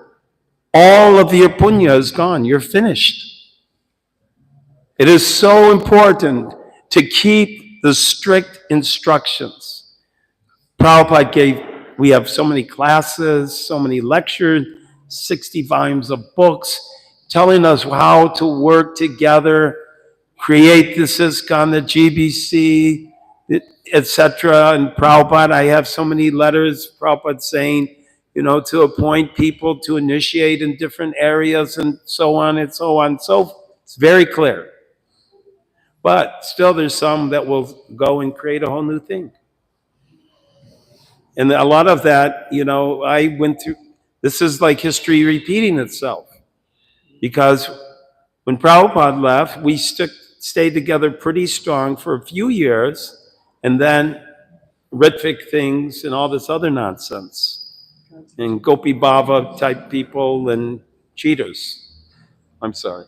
[SPEAKER 1] all of your punya is gone. You're finished. It is so important to keep the strict instructions. Prabhupada we have so many classes, so many lectures, 60 volumes of books telling us how to work together, create this Iskcon, the GBC, etc. And Prabhupada, I have so many letters, Prabhupada saying, to appoint people to initiate in different areas and so on and so on. So it's very clear. But still there's some that will go and create a whole new thing. And a lot of that, I went through, this is like history repeating itself. Because when Prabhupada left, we stayed together pretty strong for a few years, and then Ritvik things and all this other nonsense. And Gopi Baba type people and cheaters. I'm sorry.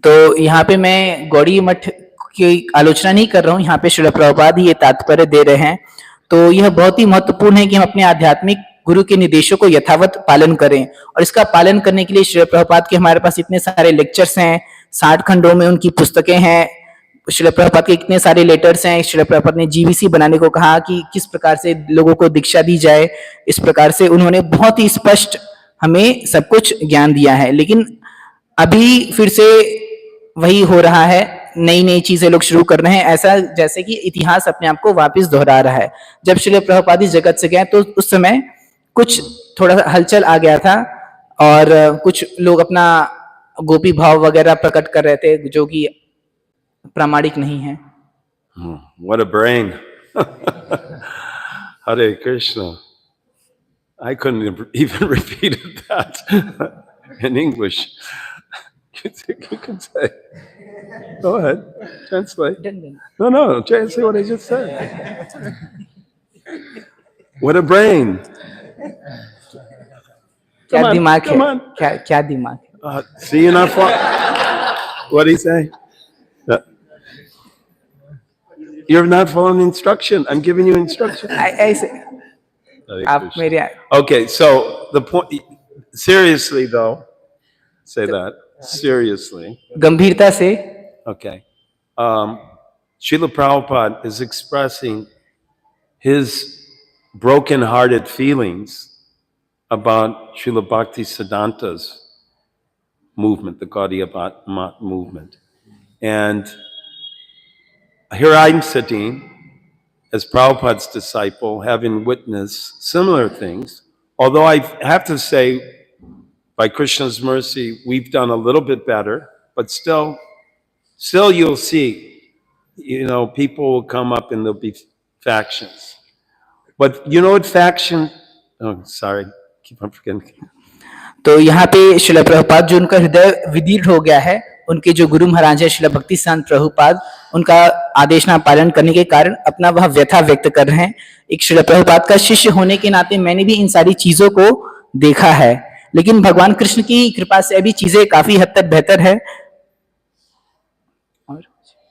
[SPEAKER 2] तो यहाँ पे मैं गौड़ी मठ की आलोचना नहीं कर रहा हूँ, यहाँ पे श्रील प्रभुपाद ही ये तात्पर्य दे रहे हैं। तो यह बहुत ही महत्वपूर्ण है कि हम अपने आध्यात्मिक गुरु के निर्देशों को यथावत पालन करें, और इसका पालन करने के लिए श्रील प्रभुपाद के हमारे पास इतने सारे लेक्चर्स हैं, 60 खंडों में उनकी पुस्तकें हैं, श्रील प्रभुपाद के इतने सारे लेटर्स हैं। श्रील प्रभुपाद ने जीवीसी बनाने को कहा कि किस प्रकार से लोगों को दीक्षा दी जाए, इस प्रकार से उन्होंने बहुत ही स्पष्ट हमें सब कुछ ज्ञान दिया है। लेकिन अभी फिर से वही हो रहा है, नई नई चीजें लोग शुरू कर रहे हैं, ऐसा जैसे कि इतिहास अपने आप को वापस दोहरा रहा है। जब श्रील प्रभुपाद इस जगत से गए तो उस समय कुछ थोड़ा सा हलचल आ गया था और कुछ लोग अपना गोपी भाव वगैरह प्रकट कर रहे थे जो कि प्रामाणिक नहीं है।
[SPEAKER 1] What a brain. Hare Krishna. I couldn't even repeat that in English. You can say. Go ahead. Translate. No, translate what I just said. What a brain.
[SPEAKER 2] क्या दिमाग
[SPEAKER 1] come
[SPEAKER 2] है?
[SPEAKER 1] on.
[SPEAKER 2] क्या दिमाग है?
[SPEAKER 1] See, you're not what do you say? You're not following instruction. I'm giving you instruction.
[SPEAKER 2] ऐसे आप मेरे
[SPEAKER 1] Okay, so the point, seriously though, say that, seriously.
[SPEAKER 2] गंभीरता से
[SPEAKER 1] Okay. Srila Prabhupada is expressing his broken-hearted feelings about Srila Bhakti Siddhanta's movement, the Gaudiya Mat movement. And here I'm sitting as Prabhupada's disciple, having witnessed similar things. Although I have to say, by Krishna's mercy, we've done a little bit better, but still you'll see, people will come up and there'll be factions. But you know what faction? Oh, sorry, keep on forgetting.
[SPEAKER 2] तो यहाँ पे श्रील प्रभुपाद जो उनका हृदय विदीर्ण हो गया है, उनके जो गुरु महाराज है श्रील भक्ति सिद्धांत प्रभुपाद, उनका आदेश ना पालन करने के कारण अपना वह व्यथा व्यक्त कर रहे हैं। एक श्रील प्रभुपाद का शिष्य होने के नाते मैंने भी इन सारी चीजों को देखा है, लेकिन भगवान कृष्ण की कृपा से अभी चीजें काफी हद तक बेहतर है।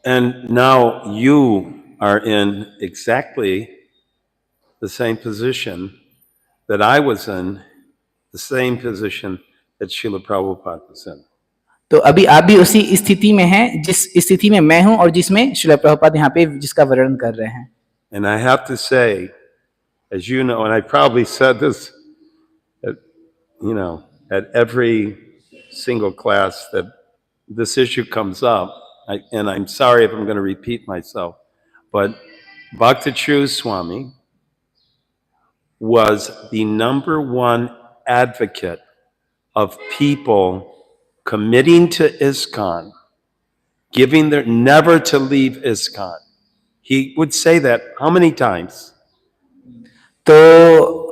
[SPEAKER 1] And now you are in exactly the same position that I was in, the same position that Srila Prabhupada was in.
[SPEAKER 2] तो अभी आप भी उसी स्थिति में हैं जिस स्थिति में मैं हूं और जिसमें श्रील प्रभुपाद यहाँ पे जिसका वर्णन कर रहे हैं।
[SPEAKER 1] And I have to say, as you know, and I probably said this at every single class that this issue comes up, and I'm sorry if I'm going to repeat myself, but Bhakti Charu Swami was the number one advocate of people committing to Iskcon, giving their never to leave Iskcon. He would say that how many times?
[SPEAKER 2] तो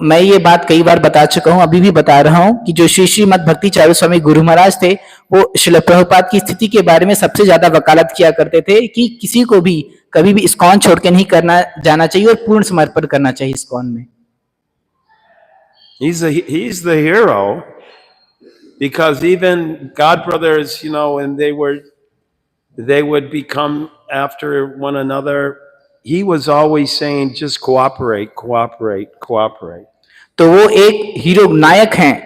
[SPEAKER 2] मैं ये बात कई बार बता चुका हूँ, अभी भी बता रहा हूँ कि जो श्री श्रीमद भक्ति चारू स्वामी गुरु महाराज थे, वो श्रील प्रभुपाद की स्थिति के बारे में सबसे ज्यादा वकालत किया करते थे कि किसी को भी कभी भी इस्कॉन छोड़ के नहीं करना जाना चाहिए और पूर्ण समर्पण करना चाहिए इस्कॉन में।
[SPEAKER 1] He's the hero, because even God brothers, and they would become after one another. He was always saying, just cooperate.
[SPEAKER 2] तो वो एक हीरो नायक हैं।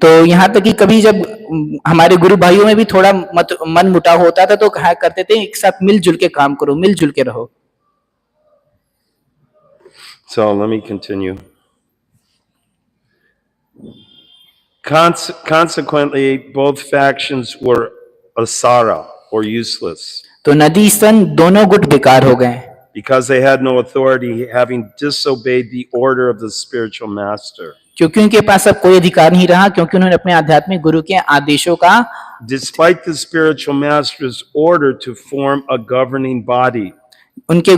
[SPEAKER 2] तो यहाँ तक कि कभी जब हमारे गुरु भाइयों में भी थोड़ा मन मुटाव होता था तो कहा करते थे एक साथ मिलजुल के काम करो, मिलजुल के रहो।
[SPEAKER 1] So let me continue. Consequently, both factions were asara, or useless.
[SPEAKER 2] तो नदी सन दोनों गुट बेकार हो गए,
[SPEAKER 1] because they had no authority, having disobeyed the order of the spiritual master.
[SPEAKER 2] क्योंकि उनके पास अब कोई अधिकार नहीं रहा, क्योंकि उन्होंने अपने आध्यात्मिक गुरु के आदेशों का,
[SPEAKER 1] despite the spiritual master's order to form a governing body,
[SPEAKER 2] उनके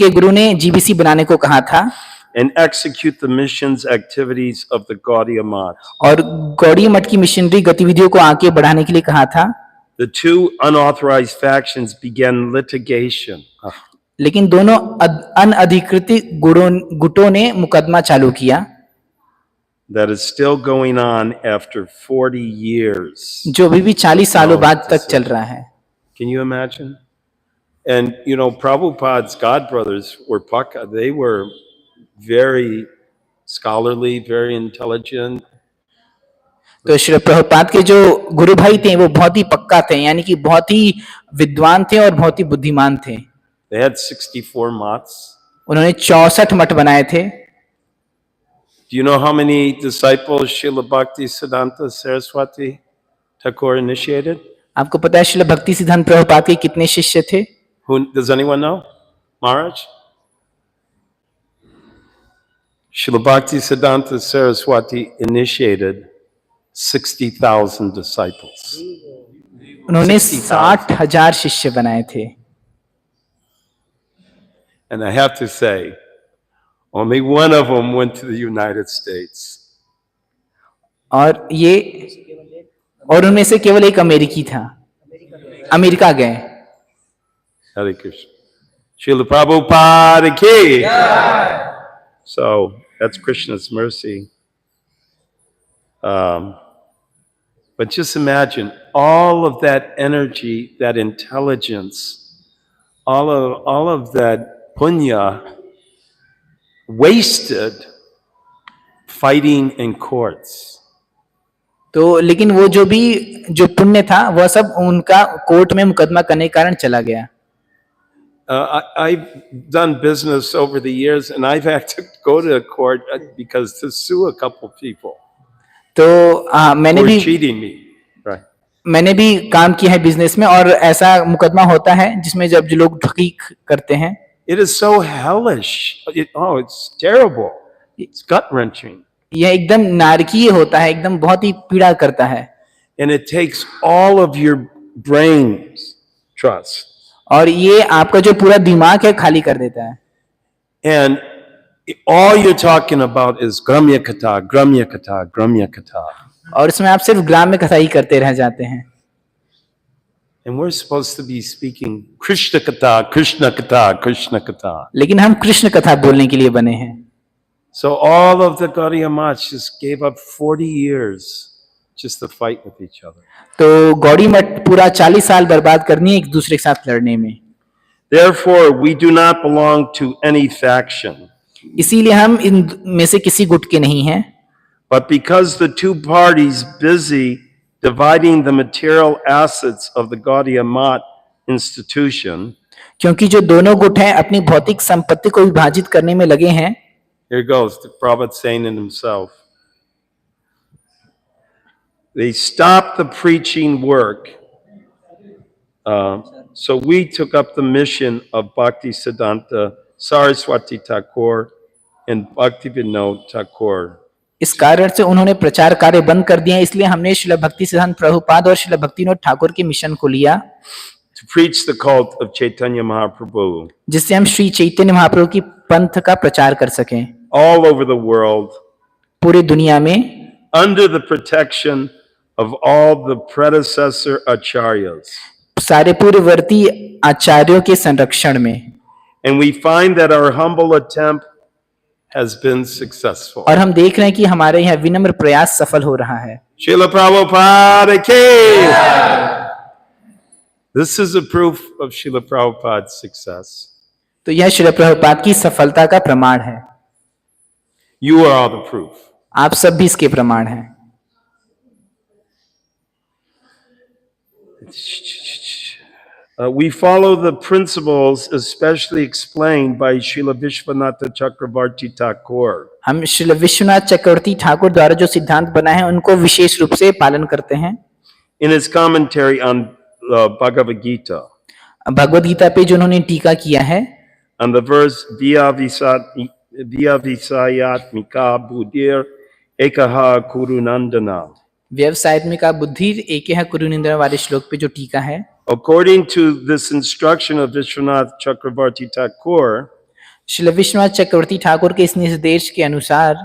[SPEAKER 2] गुरु ने जीबीसी बनाने को कहा था,
[SPEAKER 1] and execute the missions activities of the Gaudiya Mat.
[SPEAKER 2] और गौड़ी मठ की मिशनरी गतिविधियों को आगे बढ़ाने के लिए कहा था।
[SPEAKER 1] The two unauthorized factions began litigation.
[SPEAKER 2] लेकिन दोनों अनधिकृत गुटों ने मुकदमा चालू किया,
[SPEAKER 1] that is still going on after 40 years.
[SPEAKER 2] जो अभी भी 40 सालों बाद तक चल रहा है।
[SPEAKER 1] Can you imagine? And Prabhupada's godbrothers were they were very scholarly, very intelligent.
[SPEAKER 2] तो श्री प्रभुपाद के जो गुरु भाई थे वो बहुत ही पक्का थे, यानी कि बहुत ही विद्वान थे और बहुत ही बुद्धिमान थे।
[SPEAKER 1] They had 64 mats.
[SPEAKER 2] उन्होंने 64 मठ बनाए थे।
[SPEAKER 1] Do you know how many disciples Srila Bhakti Siddhanta Saraswati Thakur initiated?
[SPEAKER 2] आपको पता है श्रील भक्ति सिद्धांत प्रभुपाद के कितने शिष्य थे?
[SPEAKER 1] Does anyone know? Maharaj? Srila Bhakti Siddhanta Saraswati initiated 60,000 disciples.
[SPEAKER 2] उन्होंने 60,000 शिष्य बनाए थे।
[SPEAKER 1] And I have to say, only one of them went to the United States.
[SPEAKER 2] और उनमें से केवल एक अमेरिकी था, अमेरिका गए।
[SPEAKER 1] Hare Krishna. Srila Prabhupada ki. So that's Krishna's mercy. But just imagine all of that energy, that intelligence, all of that punya wasted fighting in courts.
[SPEAKER 2] तो लेकिन वो जो पुण्य था वह सब उनका कोर्ट में मुकदमा करने के कारण चला गया।
[SPEAKER 1] I've done business over the years, and I've had to go to court because to sue a couple people
[SPEAKER 2] तो
[SPEAKER 1] who were cheating me. Right.
[SPEAKER 2] मैंने भी काम किया है बिजनेस में, और ऐसा मुकदमा होता है जिसमें जब जो लोग ठगी करते हैं।
[SPEAKER 1] It is so hellish. It's terrible. It's gut-wrenching.
[SPEAKER 2] यह एकदम नारकीय होता है, एकदम बहुत ही पीड़ा करता है।
[SPEAKER 1] And it takes all of your brain's trust.
[SPEAKER 2] और ये आपका जो पूरा दिमाग है खाली कर देता है।
[SPEAKER 1] And all you're talking about is Gramya Katha, Gramya Katha, Gramya Katha.
[SPEAKER 2] और इसमें आप सिर्फ ग्राम्य कथा ही करते रह जाते हैं।
[SPEAKER 1] And we're supposed to be speaking Krishna Katha, Krishna Katha, Krishna Katha.
[SPEAKER 2] लेकिन हम कृष्ण कथा बोलने के लिए बने हैं।
[SPEAKER 1] So all of the Gaudiya Math just gave up 40 years just to fight with each other.
[SPEAKER 2] तो गौड़ी मठ पूरा 40 साल बर्बाद करनी है एक दूसरे के साथ लड़ने में।
[SPEAKER 1] Therefore, we do not belong to any faction.
[SPEAKER 2] इसीलिए हम इन में से किसी गुट के नहीं हैं।
[SPEAKER 1] But because the two parties busy dividing the material assets of the Gaudiya Math institution,
[SPEAKER 2] क्योंकि जो दोनों गुट हैं अपनी भौतिक संपत्ति को विभाजित करने में लगे हैं।
[SPEAKER 1] here goes the Prabhupada saying it himself. They stopped the preaching work. So we took up the mission of Bhakti Siddhanta Saraswati Thakur and Bhakti Vinod Thakur.
[SPEAKER 2] इस कारण से उन्होंने प्रचार कार्य बंद कर दिया, इसलिए हमने श्रील भक्ति सिद्धांत प्रभुपाद और श्रील भक्तिविनोद ठाकुर के मिशन को लिया,
[SPEAKER 1] to preach the cult of Chaitanya Mahaprabhu
[SPEAKER 2] जिससे हम श्री चैतन्य महाप्रभु की पंथ का प्रचार कर सकें
[SPEAKER 1] all over the world,
[SPEAKER 2] पूरी दुनिया में,
[SPEAKER 1] under the protection of all the predecessor acharyas.
[SPEAKER 2] सारे पूर्ववर्ती आचार्यों के संरक्षण में।
[SPEAKER 1] And we find that our humble attempt has been successful.
[SPEAKER 2] और हम देख रहे हैं कि हमारे यहाँ विनम्र प्रयास सफल हो रहा है।
[SPEAKER 1] Srila Prabhupada ki! This is a proof of Srila Prabhupada's success.
[SPEAKER 2] तो यह श्रील प्रभुपाद की सफलता का प्रमाण है।
[SPEAKER 1] You are all the proof.
[SPEAKER 2] आप सब भी इसके प्रमाण हैं।
[SPEAKER 1] We follow the principles especially explained by Srila Vishwanatha Chakravarti Thakur.
[SPEAKER 2] हम श्रील विश्वनाथ चक्रवर्ती ठाकुर द्वारा जो सिद्धांत बनाए हैं उनको विशेष रूप से पालन करते हैं।
[SPEAKER 1] In his commentary on Bhagavad Gita,
[SPEAKER 2] Bhagavad Gita पे जो उन्होंने टीका किया है,
[SPEAKER 1] on the verse Vyavisayatmika Buddhir Ekaha Kurunandana.
[SPEAKER 2] व्यवसायत्मिका बुद्धि एके है कुरुनिंद्र वाले श्लोक पे जो टीका है,
[SPEAKER 1] According to this instruction of Vishwanath Chakravarti Thakur,
[SPEAKER 2] Srila Vishwanath चक्रवर्ती ठाकुर के इस निर्देश के अनुसार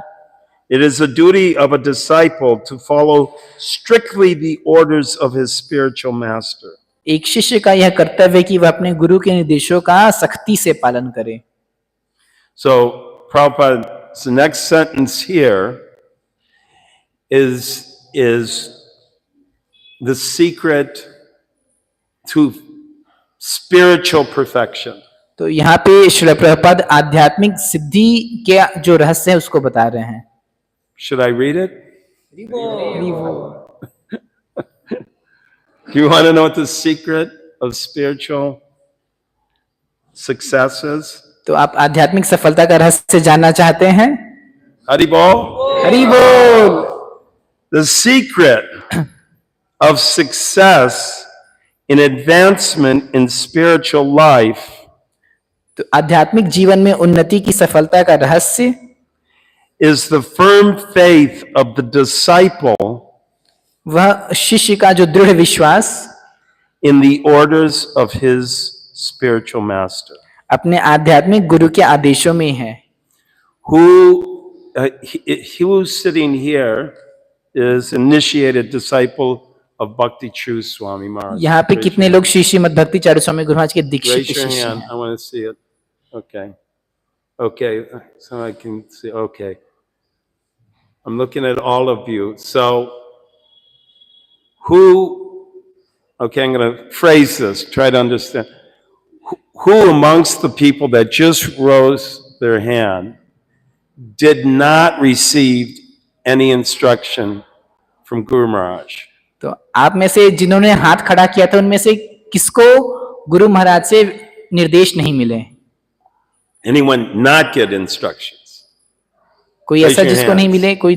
[SPEAKER 1] it is the duty of a disciple to follow strictly the orders of his spiritual master.
[SPEAKER 2] एक शिष्य का यह कर्तव्य है कि वह अपने गुरु के निर्देशों का सख्ती से पालन करे।
[SPEAKER 1] So Prabhupada's next sentence here is the secret to spiritual perfection.
[SPEAKER 2] तो यहाँ पे श्रील प्रभुपाद आध्यात्मिक सिद्धि के जो रहस्य है उसको बता रहे हैं।
[SPEAKER 1] Should I read it? Do you want to know what the secret of spiritual success is?
[SPEAKER 2] तो आप आध्यात्मिक सफलता का रहस्य जानना चाहते हैं?
[SPEAKER 1] Hari Bol?
[SPEAKER 2] हरि बोल।
[SPEAKER 1] The secret of success in advancement in spiritual life
[SPEAKER 2] तो आध्यात्मिक जीवन में उन्नति की सफलता का रहस्य
[SPEAKER 1] is the firm faith of the disciple
[SPEAKER 2] वह शिष्य का जो दृढ़ विश्वास
[SPEAKER 1] in the orders of his spiritual master,
[SPEAKER 2] अपने आध्यात्मिक गुरु के आदेशों में है।
[SPEAKER 1] who's sitting here is initiated disciple of Bhakti True Swami Maharaj.
[SPEAKER 2] यहाँ पे कितने लोग श्री श्रीमद् भक्ति चारू स्वामी गुरु महाराज के दीक्षित
[SPEAKER 1] Raise your
[SPEAKER 2] शिष्य
[SPEAKER 1] hand.
[SPEAKER 2] हैं?
[SPEAKER 1] I want to see it. Okay. Okay. So I can see. Okay. I'm looking at all of you. So, okay, I'm going to phrase this, try to understand. Who amongst the people that just rose their hand did not receive any instruction from Guru Maharaj?
[SPEAKER 2] तो आप में से जिन्होंने हाथ खड़ा किया था उनमें से किसको गुरु महाराज से निर्देश नहीं मिले?
[SPEAKER 1] Anyone not get instructions?
[SPEAKER 2] कोई
[SPEAKER 1] Raise
[SPEAKER 2] ऐसा
[SPEAKER 1] your
[SPEAKER 2] जिसको नहीं
[SPEAKER 1] hands.
[SPEAKER 2] मिले कोई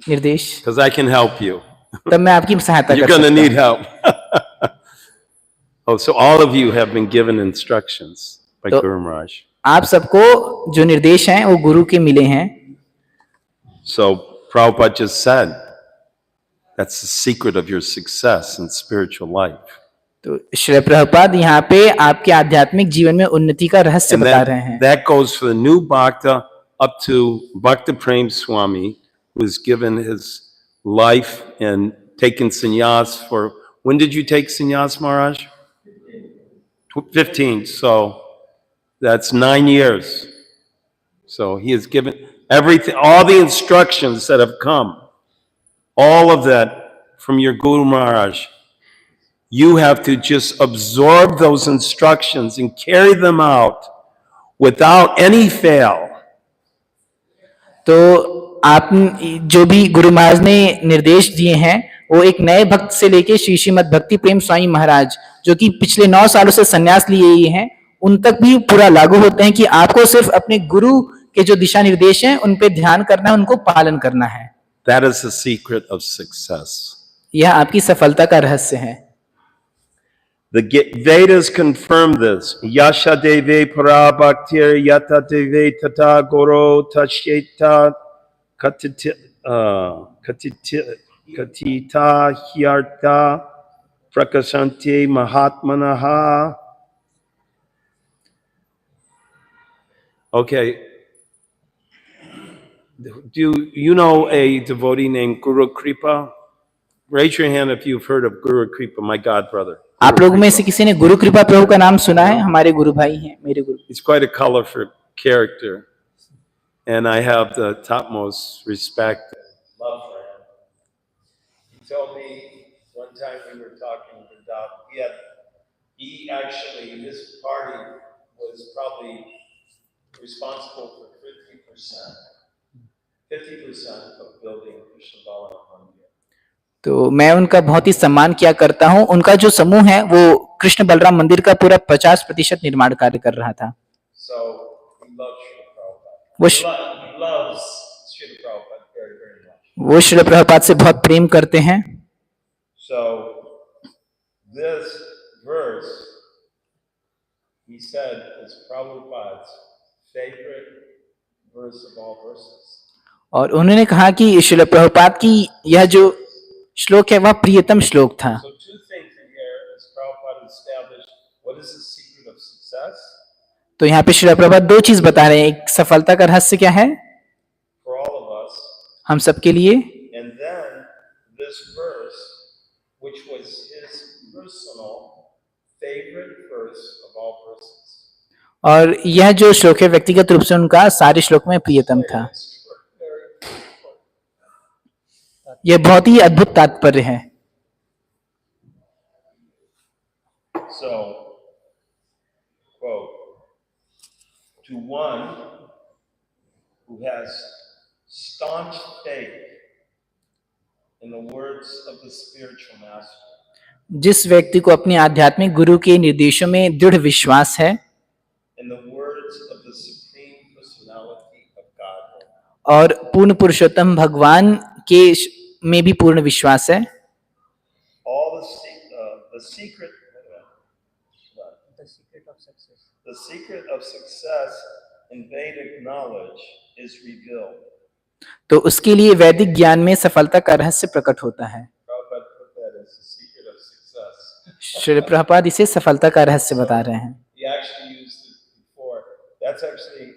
[SPEAKER 2] निर्देश?
[SPEAKER 1] Because I can help you.
[SPEAKER 2] तब मैं आपकी सहायता
[SPEAKER 1] You're
[SPEAKER 2] कर
[SPEAKER 1] going to
[SPEAKER 2] सकता
[SPEAKER 1] need
[SPEAKER 2] हूँ।
[SPEAKER 1] help. Oh, so all of you have been given instructions by
[SPEAKER 2] So-
[SPEAKER 1] Guru Maharaj.
[SPEAKER 2] आप सबको जो निर्देश हैं वो गुरु के मिले हैं।
[SPEAKER 1] So Prabhupada just said, that's the secret of your success in spiritual life.
[SPEAKER 2] तो श्री प्रभुपाद यहाँ पे आपके आध्यात्मिक जीवन में उन्नति का रहस्य
[SPEAKER 1] And
[SPEAKER 2] बता रहे हैं।
[SPEAKER 1] that goes for the new Bhakta up to Bhakta Prem Swami, who's given his life and taken sannyas for, when did you take sannyas, Maharaj? 15. So that's 9 years. So he has given everything, all the instructions that have come, all of that from your Guru Maharaj. You have to just absorb those instructions and carry them out without any fail.
[SPEAKER 2] तो आप जो भी गुरु महाराज ने निर्देश दिए हैं वो एक नए भक्त से लेके श्री श्रीमद् भक्ति प्रेम स्वामी महाराज जो कि पिछले 9 सालों से संन्यास लिए हुए हैं उन तक भी पूरा लागू होते हैं कि आपको सिर्फ अपने गुरु के जो दिशा निर्देश हैं उन पे ध्यान करना है, उनको पालन करना है।
[SPEAKER 1] That is the secret of success.
[SPEAKER 2] यह आपकी सफलता का रहस्य है।
[SPEAKER 1] The Vedas confirm this. Yasha deve para bhaktir yata deve tata goro tashyeta katita hyarta prakasante mahatmanaha. Okay. Do you know a devotee named Guru Kripa? Raise your hand if you've heard of Guru Kripa, my god brother.
[SPEAKER 2] आप लोगों में से किसी ने गुरु कृपा प्रभु का नाम सुना है? हमारे गुरु भाई हैं, मेरे गुरु।
[SPEAKER 1] He's quite a colorful character, and I have the topmost respect and love for him. He told me one time we were talking about he actually, his party was probably responsible for 50% of building Krishna Balaram Mandir.
[SPEAKER 2] तो मैं उनका बहुत ही सम्मान किया करता हूँ। उनका जो समूह है वो कृष्ण बलराम मंदिर का पूरा 50% निर्माण कार्य कर रहा था।
[SPEAKER 1] So he loves Srila Prabhupada.
[SPEAKER 2] वो
[SPEAKER 1] He loves Srila Prabhupada very, very much.
[SPEAKER 2] वो श्रील प्रभुपाद से बहुत प्रेम करते हैं।
[SPEAKER 1] So this verse, he said, is Prabhupada's favorite verse of all verses.
[SPEAKER 2] और उन्होंने कहा कि श्रील प्रभुपाद की यह जो श्लोक है वह प्रियतम श्लोक था।
[SPEAKER 1] So two things in here is Prabhupada established what is the secret of success
[SPEAKER 2] तो यहाँ पे श्रील प्रभुपाद दो चीज बता रहे हैं। एक सफलता का रहस्य क्या है
[SPEAKER 1] for all of us,
[SPEAKER 2] हम सबके लिए,
[SPEAKER 1] and then this verse, which was his personal favorite verse of all verses.
[SPEAKER 2] और यह जो श्लोक है व्यक्तिगत रूप से उनका सारे श्लोक में प्रियतम था। यह बहुत ही अद्भुत तात्पर्य है।
[SPEAKER 1] So, quote, to one who has staunch faith in the words of the spiritual master,
[SPEAKER 2] जिस व्यक्ति को अपने आध्यात्मिक गुरु के निर्देशों में दृढ़ विश्वास है
[SPEAKER 1] in the words of the Supreme Personality of Godhead,
[SPEAKER 2] और पूर्ण पुरुषोत्तम भगवान के में भी पूर्ण विश्वास है,
[SPEAKER 1] all the secret of success in Vedic knowledge is revealed.
[SPEAKER 2] तो उसके लिए वैदिक ज्ञान में सफलता का रहस्य प्रकट होता है।
[SPEAKER 1] Prabhupada put that as the secret of success.
[SPEAKER 2] Shri Prabhupada इसे सफलता का रहस्य बता रहे हैं।
[SPEAKER 1] He actually used it before. That's actually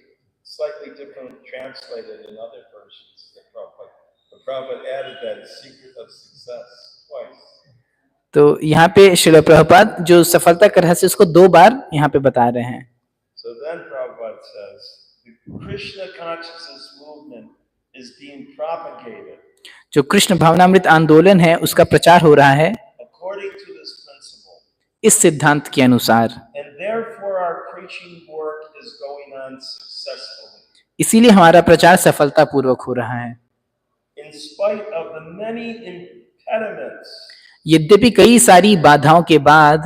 [SPEAKER 1] slightly different translated in other versions of Prabhupada. But Prabhupada added that secret of success twice.
[SPEAKER 2] तो यहाँ पे श्री प्रभुपाद जो सफलता का रहस्य उसको 2 बार यहाँ पे बता रहे हैं।
[SPEAKER 1] So then Prabhupada says, the Krishna consciousness movement is being propagated
[SPEAKER 2] जो कृष्ण भावनामृत आंदोलन है उसका प्रचार हो रहा है
[SPEAKER 1] according to this principle.
[SPEAKER 2] इस सिद्धांत के अनुसार,
[SPEAKER 1] And therefore our preaching work is going on successfully.
[SPEAKER 2] इसीलिए हमारा प्रचार सफलता पूर्वक हो रहा है।
[SPEAKER 1] In spite of the many impediments
[SPEAKER 2] यद्यपि कई सारी बाधाओं के बाद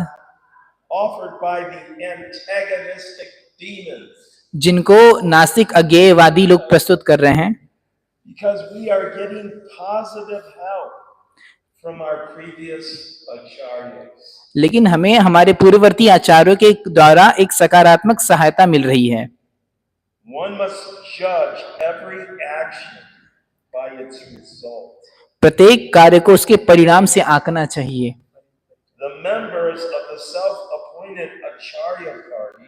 [SPEAKER 1] offered by the antagonistic demons,
[SPEAKER 2] जिनको नास्तिक अज्ञेयवादी लोग प्रस्तुत कर रहे हैं,
[SPEAKER 1] because we are getting positive help from our previous acharyas.
[SPEAKER 2] लेकिन हमें हमारे पूर्ववर्ती आचार्यों के द्वारा एक सकारात्मक सहायता मिल रही है।
[SPEAKER 1] One must judge every action by its result.
[SPEAKER 2] प्रत्येक कार्य को उसके परिणाम से आंकना चाहिए।
[SPEAKER 1] The members of the self-appointed acharya party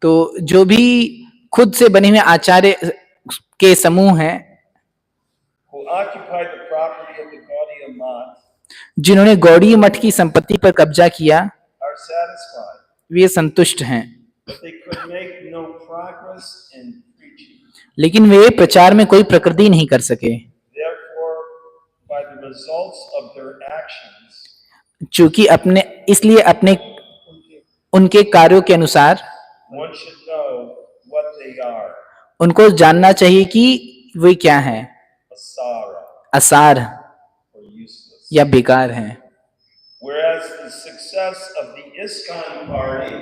[SPEAKER 2] तो जो भी खुद से बने हुए आचार्य के समूह हैं,
[SPEAKER 1] who occupy the property of the Gaudiya Math
[SPEAKER 2] जिन्होंने गौड़ीय मठ की संपत्ति पर कब्जा किया,
[SPEAKER 1] are satisfied,
[SPEAKER 2] वे संतुष्ट हैं,
[SPEAKER 1] but they could make no progress in preaching.
[SPEAKER 2] लेकिन वे प्रचार में कोई प्रगति नहीं कर सके।
[SPEAKER 1] Therefore, by the results of their actions,
[SPEAKER 2] चूंकि अपने उनके कार्यों के अनुसार
[SPEAKER 1] one should know what they are.
[SPEAKER 2] उनको जानना चाहिए कि वे क्या हैं,
[SPEAKER 1] Asara,
[SPEAKER 2] असार
[SPEAKER 1] or useless.
[SPEAKER 2] या बेकार हैं।
[SPEAKER 1] Whereas the success of the Iskcon party,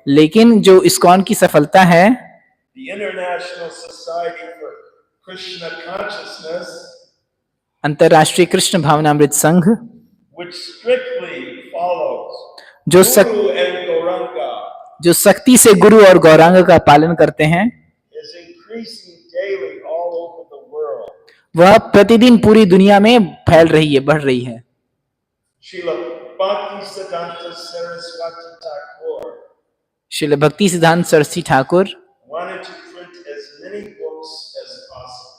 [SPEAKER 2] लेकिन जो इस्कॉन की सफलता है,
[SPEAKER 1] the International Society for Krishna Consciousness,
[SPEAKER 2] अंतर्राष्ट्रीय कृष्ण भावनामृत संघ,
[SPEAKER 1] which strictly follows
[SPEAKER 2] जो
[SPEAKER 1] Guru and Gauranga,
[SPEAKER 2] जो सख्ती से गुरु और गौरांग का पालन करते हैं,
[SPEAKER 1] is increasing daily all over the world.
[SPEAKER 2] वह प्रतिदिन पूरी दुनिया में फैल रही है, बढ़ रही है।
[SPEAKER 1] Srila Bhakti Siddhanta Saraswati Thakur
[SPEAKER 2] Srila भक्ति सिद्धांत Saraswati Thakur
[SPEAKER 1] wanted to print as many books as possible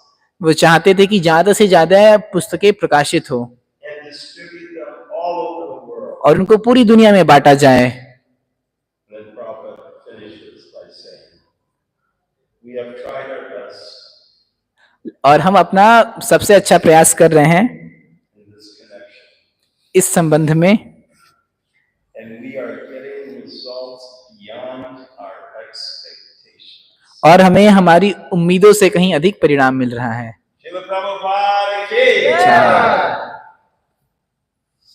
[SPEAKER 2] वो चाहते थे कि ज्यादा से ज्यादा पुस्तकें प्रकाशित हो
[SPEAKER 1] and distribute them all over the world.
[SPEAKER 2] और उनको पूरी दुनिया में बांटा जाए।
[SPEAKER 1] And then Prabhupada finishes by saying, we have tried our best
[SPEAKER 2] और हम अपना सबसे अच्छा प्रयास कर रहे हैं
[SPEAKER 1] in this connection,
[SPEAKER 2] इस संबंध में,
[SPEAKER 1] and we are getting results beyond our expectations.
[SPEAKER 2] और हमें हमारी उम्मीदों से कहीं अधिक परिणाम मिल रहा है।
[SPEAKER 1] Srila Prabhupada ki
[SPEAKER 2] जय।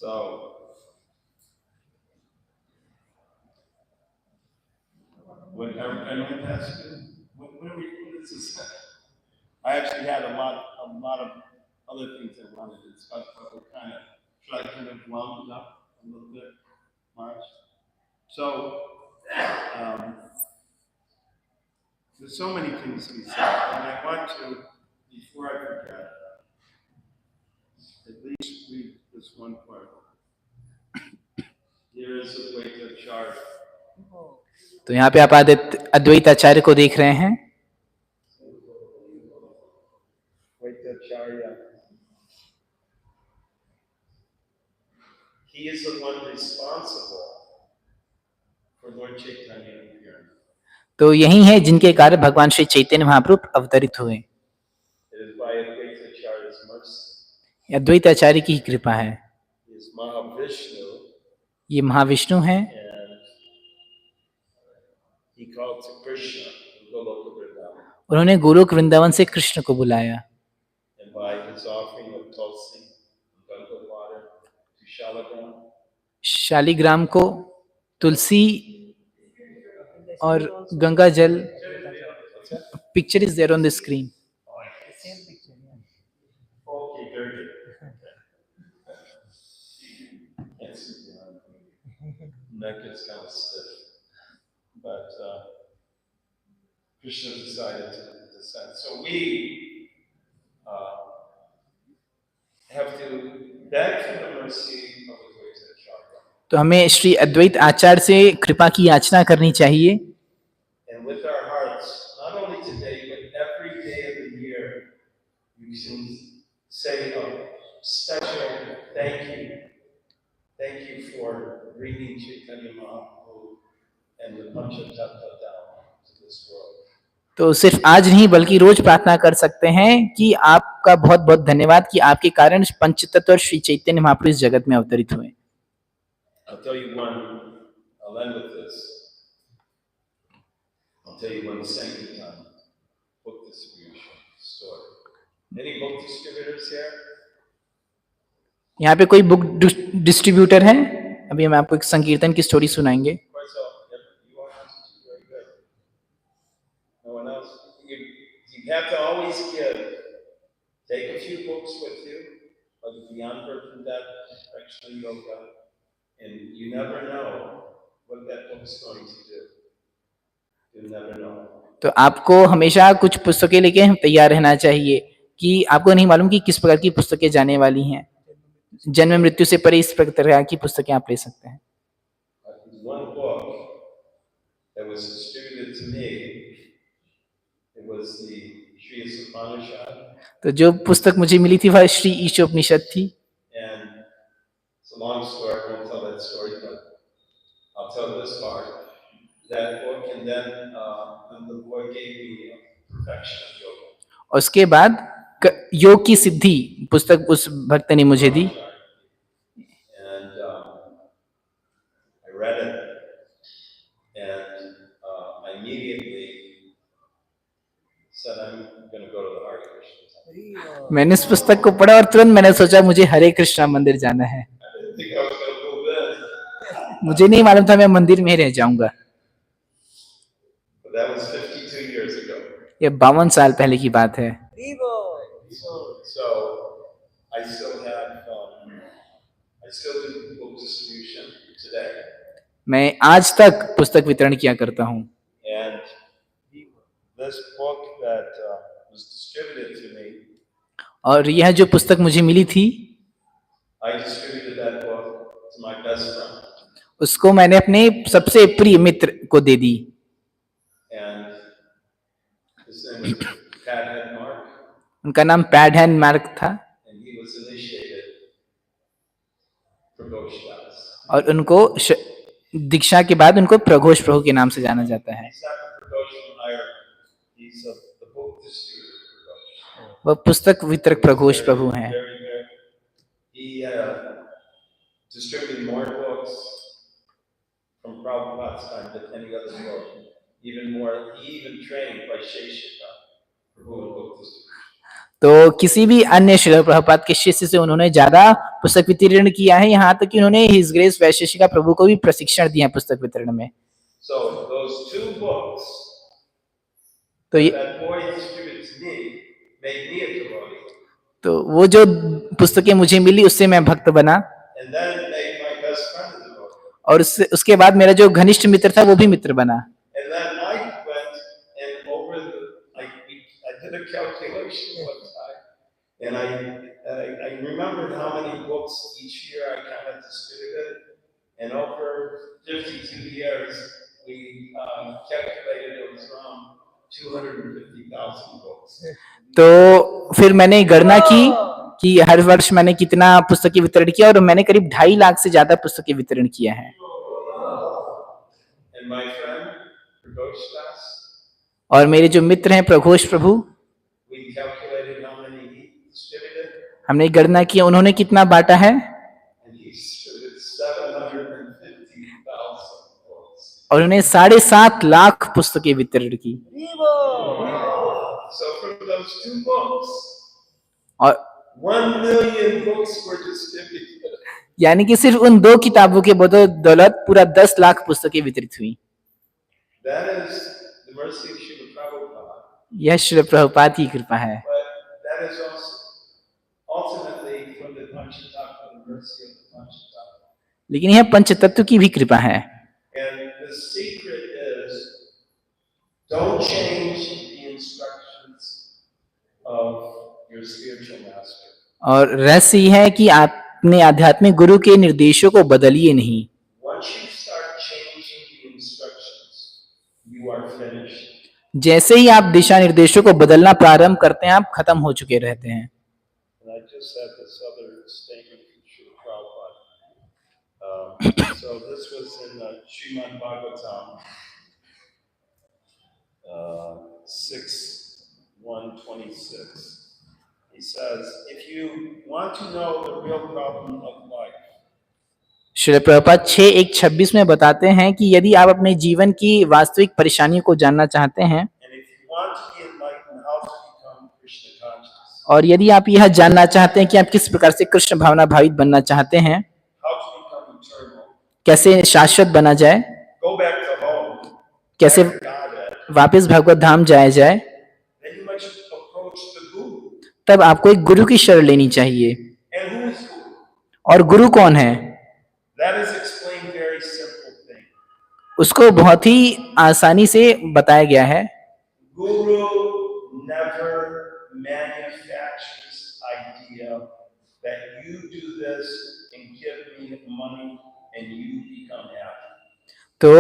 [SPEAKER 1] So, when anyone asks you, when is this? I actually had a lot of other things I wanted to discuss, but we're should I kind of wound it up a little bit, March? So, there's so many things to be said, and I want to, before I forget, at least read this one part. Here is Adwait Acharya.
[SPEAKER 2] तो यहाँ पे आप अद्वैत आचार्य को देख रहे हैं।
[SPEAKER 1] Adwait Acharya. He is the one responsible for Lord Chaitanya appearing.
[SPEAKER 2] तो यही है जिनके कारण भगवान श्री चैतन्य महाप्रभु अवतरित हुए।
[SPEAKER 1] It is by Adwait Acharya's mercy.
[SPEAKER 2] अद्वैत आचार्य की कृपा है।
[SPEAKER 1] He is Mahavishnu,
[SPEAKER 2] ये महाविष्णु हैं
[SPEAKER 1] and he called to Krishna in Goloka Vrindavan.
[SPEAKER 2] उन्होंने गोलोक वृंदावन से कृष्ण को बुलाया
[SPEAKER 1] And by his offering of tulsi and Goloka
[SPEAKER 2] Shaligram को तुलसी और गंगा जल. Picture is there on the screen.
[SPEAKER 1] Okay, very good. Yes. Neck is kind of stiff, but Krishna decided to send. So we have to beg for the mercy of the Advait Acharya.
[SPEAKER 2] तो हमें श्री अद्वैत आचार्य से कृपा की याचना करनी चाहिए.
[SPEAKER 1] And with our hearts, not only today, but every day of the year, you can say a special thank you. Thank you for bringing Chaitanya Mahaprabhu and the Panchatattva down to this world.
[SPEAKER 2] तो सिर्फ आज नहीं बल्कि रोज प्रार्थना कर सकते हैं कि आपका बहुत बहुत धन्यवाद कि आपके कारण पंचतत्व और श्री चैतन्य महाप्रभु इस जगत में अवतरित हुए.
[SPEAKER 1] I'll tell you one, I'll end with this. I'll tell you one Sankirtan book distribution story. Any book distributors here?
[SPEAKER 2] यहाँ पे कोई बुक डिस्ट्रीब्यूटर है? अभी हम आपको एक संकीर्तन की स्टोरी सुनाएंगे.
[SPEAKER 1] Quite so. Yep, you are very good. No one else? You have to always give. Take a few books with you, like Beyond Birth and Death, Directional Yoga, and you never know what that book's going to do. You never know.
[SPEAKER 2] तो आपको हमेशा कुछ पुस्तकें लेके तैयार रहना चाहिए कि आपको नहीं मालूम कि किस प्रकार की पुस्तकें जाने वाली हैं. जन्म मृत्यु से परे इस प्रकार की पुस्तकें आप ले सकते हैं.
[SPEAKER 1] One book that was distributed to me, it was the Sri Upanishad.
[SPEAKER 2] तो जो पुस्तक मुझे मिली थी वह श्री ईशोपनिषद थी.
[SPEAKER 1] And it's a long story. I won't tell that story, but I'll tell this part. That book, and then the boy gave me Perfection of Yoga.
[SPEAKER 2] उसके बाद योग की सिद्धि पुस्तक उस भक्त ने मुझे दी.
[SPEAKER 1] And I read it, and I immediately said, I'm going to go to the Hare Krishna temple.
[SPEAKER 2] मैंने इस पुस्तक को पढ़ा और तुरंत मैंने सोचा मुझे हरे कृष्णा मंदिर जाना है.
[SPEAKER 1] I didn't think I was going to move in.
[SPEAKER 2] मुझे नहीं मालूम था मैं मंदिर में ही रह जाऊंगा.
[SPEAKER 1] But that was 52 years ago.
[SPEAKER 2] ये 52 साल पहले की बात है.
[SPEAKER 1] So I still have, I still do book distribution today.
[SPEAKER 2] मैं आज तक पुस्तक वितरण किया करता हूँ.
[SPEAKER 1] And this book that was distributed to me,
[SPEAKER 2] और यह जो पुस्तक मुझे मिली थी,
[SPEAKER 1] I distributed that book to my best friend.
[SPEAKER 2] उसको मैंने अपने सबसे प्रिय मित्र को दे दी.
[SPEAKER 1] And his name was Padhead Mark.
[SPEAKER 2] उनका नाम पैडहैन मार्क था.
[SPEAKER 1] And he was initiated Prabhu.
[SPEAKER 2] और उनको दीक्षा के बाद उनको प्रघोष प्रभु के नाम से जाना जाता है. वह पुस्तक वितरक प्रघोष प्रभु हैं.
[SPEAKER 1] Distributed more books from Prabhupada's time than any other book. Even more, he even trained by Sheshika Prabhu book distribution.
[SPEAKER 2] तो किसी भी अन्य श्रील प्रभुपाद के शिष्य से उन्होंने ज्यादा पुस्तक वितरण किया है. यहाँ तक कि उन्होंने हिज ग्रेस वैशेषिका प्रभु को भी प्रशिक्षण दिया पुस्तक वितरण में.
[SPEAKER 1] So those two books
[SPEAKER 2] तो
[SPEAKER 1] that boy distributed to me made me a devotee.
[SPEAKER 2] तो वो जो पुस्तकें मुझे मिली उससे मैं भक्त बना.
[SPEAKER 1] And then made my best friend a devotee.
[SPEAKER 2] और उसके बाद मेरा जो घनिष्ठ मित्र था वो भी मित्र बना.
[SPEAKER 1] And then I went and over the, I did a calculation one time, and I remembered how many books each year I kind of distributed, and over 52 years we calculated it was around 250,000 books.
[SPEAKER 2] तो फिर मैंने गणना की कि हर वर्ष मैंने कितना पुस्तकें वितरण किया और मैंने करीब 2.5 लाख से ज्यादा पुस्तकें वितरण किया है.
[SPEAKER 1] And my friend Prabhu,
[SPEAKER 2] और मेरे जो मित्र हैं प्रघोष प्रभु,
[SPEAKER 1] we calculated how many he distributed.
[SPEAKER 2] हमने गणना किया उन्होंने कितना बांटा है.
[SPEAKER 1] And he distributed 750,000 books.
[SPEAKER 2] और उन्होंने 7.5 लाख पुस्तकें वितरण की.
[SPEAKER 1] So from those two books,
[SPEAKER 2] और
[SPEAKER 1] 1 million books were distributed.
[SPEAKER 2] यानी कि सिर्फ उन 2 किताबों के बदौलत पूरा 10 लाख पुस्तकें वितरित हुई।
[SPEAKER 1] That is the mercy of Srila Prabhupada.
[SPEAKER 2] यह श्री प्रभुपाद की कृपा है,
[SPEAKER 1] But that is also ultimately from the Panchatattva, the mercy of the Panchatattva.
[SPEAKER 2] लेकिन यह पंचतत्व की भी कृपा है।
[SPEAKER 1] And the secret is, don't change the instructions of your spiritual master.
[SPEAKER 2] और रहस्य यह है कि आप अपने आध्यात्मिक गुरु के निर्देशों को बदलिए नहीं।
[SPEAKER 1] Once you start changing the instructions, you are finished.
[SPEAKER 2] जैसे ही आप दिशा निर्देशों को बदलना प्रारंभ करते हैं, आप खत्म हो चुके रहते हैं।
[SPEAKER 1] And I just had this other statement from Srila Prabhupada. So this was in Srimad Bhagavatam 6:126. He says, if you want to know the real problem of life,
[SPEAKER 2] Shri Prabhupada 6:1:26 में बताते हैं कि यदि आप अपने जीवन की वास्तविक परेशानियों को जानना चाहते हैं
[SPEAKER 1] and if you want to be enlightened, how to become Krishna conscious,
[SPEAKER 2] और यदि आप यह जानना चाहते हैं कि आप किस प्रकार से कृष्ण भावना भावित बनना चाहते हैं,
[SPEAKER 1] how to become eternal,
[SPEAKER 2] कैसे शाश्वत बना जाए,
[SPEAKER 1] go back to home,
[SPEAKER 2] कैसे
[SPEAKER 1] back to Godhead,
[SPEAKER 2] वापस भगवत धाम जाया जाए,
[SPEAKER 1] then you must approach the Guru.
[SPEAKER 2] तब आपको एक गुरु की शरण लेनी चाहिए।
[SPEAKER 1] And who is Guru?
[SPEAKER 2] और गुरु कौन है,
[SPEAKER 1] That is explained very simple thing.
[SPEAKER 2] उसको बहुत ही आसानी से बताया गया है।
[SPEAKER 1] Guru never manufactures idea that you do this and give me money and you become happy.
[SPEAKER 2] तो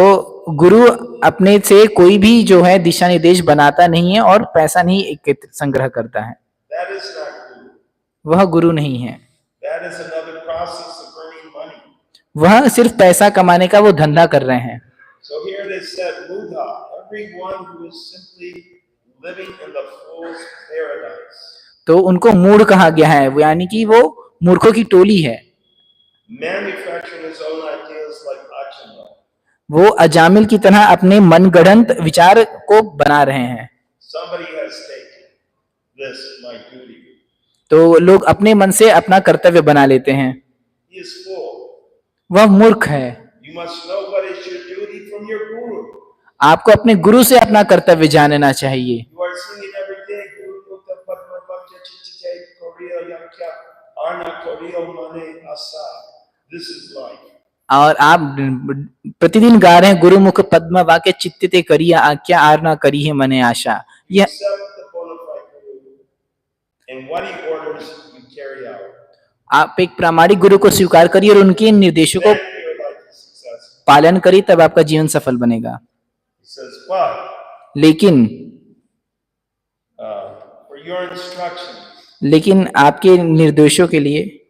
[SPEAKER 2] गुरु अपने से कोई भी जो है दिशा निर्देश बनाता नहीं है और पैसा नहीं एकत्रित संग्रह करता है,
[SPEAKER 1] That is not Guru.
[SPEAKER 2] वह गुरु नहीं है।
[SPEAKER 1] That is another process of earning money.
[SPEAKER 2] वह सिर्फ पैसा कमाने का वो धंधा कर रहे हैं।
[SPEAKER 1] So here they said, Buddha, everyone who is simply living in the fool's paradise.
[SPEAKER 2] तो उनको मूढ़ कहा गया है, वो यानी कि वो मूर्खों की टोली है।
[SPEAKER 1] Manufacturing his own ideas like Aacharya.
[SPEAKER 2] वो अजामिल की तरह अपने मनगढ़ंत विचार को बना रहे हैं।
[SPEAKER 1] Somebody has taken this, my duty.
[SPEAKER 2] तो लोग अपने मन से अपना कर्तव्य बना लेते हैं।
[SPEAKER 1] He is full.
[SPEAKER 2] वह मूर्ख है।
[SPEAKER 1] You must know what is your duty from your guru.
[SPEAKER 2] आपको अपने गुरु से अपना कर्तव्य जानना चाहिए।
[SPEAKER 1] You are singing every day, Guru Buddha Padma Bhakti Chichike Korea Yakya Arna Korea Mane Asa. This is life.
[SPEAKER 2] और आप प्रतिदिन गा रहे हैं, गुरुमुख पद्म वाक्य चित्तिते करिया आज्ञा आरना करी है मने आशा। यह
[SPEAKER 1] Accept the bona fide guru, and what he orders you carry out.
[SPEAKER 2] आप एक प्रामाणिक गुरु को स्वीकार करिए और उनके निर्देशों को
[SPEAKER 1] Then your life is successful.
[SPEAKER 2] पालन करिए, तब आपका जीवन सफल बनेगा।
[SPEAKER 1] He says, but
[SPEAKER 2] लेकिन
[SPEAKER 1] for your instructions,
[SPEAKER 2] लेकिन आपके निर्देशों के लिए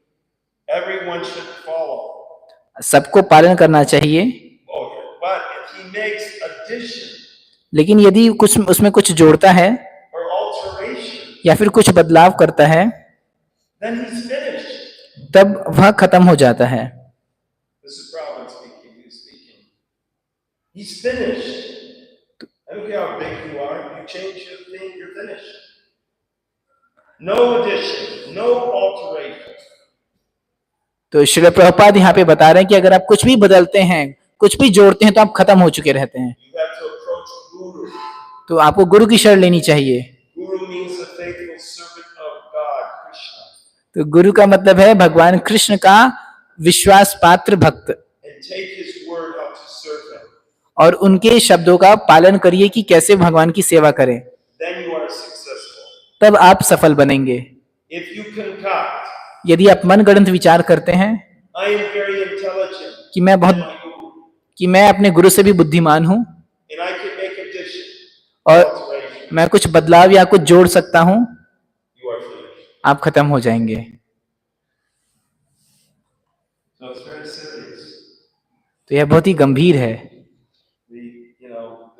[SPEAKER 1] everyone should follow.
[SPEAKER 2] सबको पालन करना चाहिए।
[SPEAKER 1] But if he makes addition
[SPEAKER 2] लेकिन यदि कुछ उसमें कुछ जोड़ता है
[SPEAKER 1] or alteration,
[SPEAKER 2] या फिर कुछ बदलाव करता है,
[SPEAKER 1] then he's finished.
[SPEAKER 2] तब वह खत्म हो जाता है।
[SPEAKER 1] This is Prabhupada speaking. He's speaking. He's finished. I don't care how big you are. You change your thing, you're finished. No addition, no alteration.
[SPEAKER 2] तो श्रील प्रभुपाद यहाँ पे बता रहे हैं कि अगर आप कुछ भी बदलते हैं, कुछ भी जोड़ते हैं, तो आप खत्म हो चुके रहते हैं।
[SPEAKER 1] You have to approach Guru.
[SPEAKER 2] तो आपको गुरु की शरण लेनी चाहिए।
[SPEAKER 1] Guru means the faithful servant of God, Krishna.
[SPEAKER 2] तो गुरु का मतलब है भगवान कृष्ण का विश्वास पात्र भक्त,
[SPEAKER 1] And take his word how to serve him.
[SPEAKER 2] और उनके शब्दों का पालन करिए कि कैसे भगवान की सेवा करें,
[SPEAKER 1] Then you are successful.
[SPEAKER 2] तब आप सफल बनेंगे।
[SPEAKER 1] If you concoct,
[SPEAKER 2] यदि आप मनगढ़ंत विचार करते हैं
[SPEAKER 1] I am very intelligent.
[SPEAKER 2] कि मैं बहुत
[SPEAKER 1] than my guru,
[SPEAKER 2] कि मैं अपने गुरु से भी बुद्धिमान हूँ
[SPEAKER 1] and I can make addition,
[SPEAKER 2] और
[SPEAKER 1] alteration,
[SPEAKER 2] मैं कुछ बदलाव या कुछ जोड़ सकता हूँ,
[SPEAKER 1] you are finished.
[SPEAKER 2] आप खत्म हो जाएंगे।
[SPEAKER 1] So it's very serious.
[SPEAKER 2] तो यह बहुत ही गंभीर है।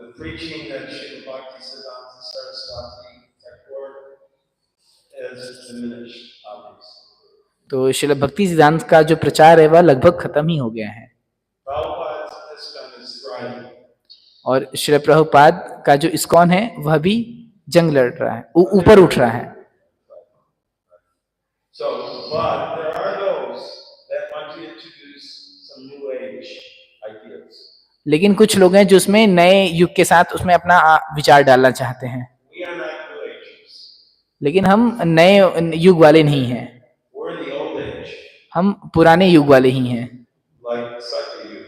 [SPEAKER 1] The preaching that Srila Bhakti Siddhanta Saraswati Thakur is diminished, obviously.
[SPEAKER 2] तो श्रील भक्ति सिद्धांत का जो प्रचार है वह लगभग खत्म ही हो गया है।
[SPEAKER 1] Prabhupada's Iskcon is thriving.
[SPEAKER 2] और श्रील प्रभुपाद का जो इस्कॉन है वह भी जंग लड़ रहा है, ऊपर उठ रहा है।
[SPEAKER 1] So, but there are those that want to to introduce some new age ideas.
[SPEAKER 2] लेकिन कुछ लोग हैं जो उसमें नए युग के साथ उसमें अपना विचार डालना चाहते हैं,
[SPEAKER 1] We are not new ages.
[SPEAKER 2] लेकिन हम नए युग वाले नहीं हैं,
[SPEAKER 1] We're in the old age,
[SPEAKER 2] हम पुराने युग वाले ही हैं,
[SPEAKER 1] like Satyayuga.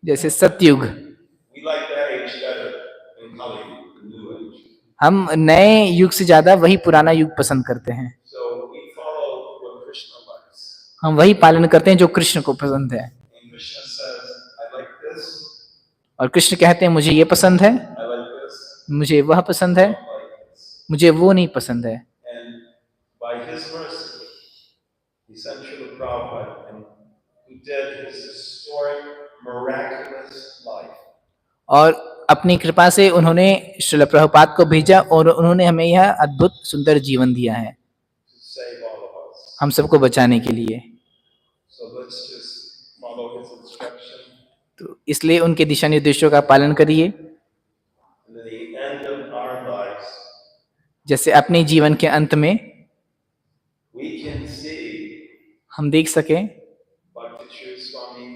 [SPEAKER 2] जैसे सतयुग।
[SPEAKER 1] We like that age better than Kali Yuga, the new age.
[SPEAKER 2] हम नए युग से ज्यादा वही पुराना युग पसंद करते हैं,
[SPEAKER 1] So we follow what Krishna likes.
[SPEAKER 2] हम वही पालन करते हैं जो कृष्ण को पसंद है।
[SPEAKER 1] And Krishna says, I like this,
[SPEAKER 2] और कृष्ण कहते हैं मुझे ये पसंद है,
[SPEAKER 1] I like this,
[SPEAKER 2] मुझे वह पसंद है,
[SPEAKER 1] I like this.
[SPEAKER 2] मुझे वो नहीं पसंद है।
[SPEAKER 1] And by his mercy, he sent Srila Prabhupada, and who did his historic, miraculous life.
[SPEAKER 2] और अपनी कृपा से उन्होंने श्रील प्रभुपाद को भेजा और उन्होंने हमें यह अद्भुत सुंदर जीवन दिया है
[SPEAKER 1] To save all of us.
[SPEAKER 2] हम सबको बचाने के लिए।
[SPEAKER 1] So let's just follow his instruction.
[SPEAKER 2] तो इसलिए उनके दिशा निर्देशों का पालन करिए,
[SPEAKER 1] And at the end of our lives,
[SPEAKER 2] जैसे अपने जीवन के अंत में
[SPEAKER 1] we can see
[SPEAKER 2] हम देख सकें
[SPEAKER 1] Bhakti Swami,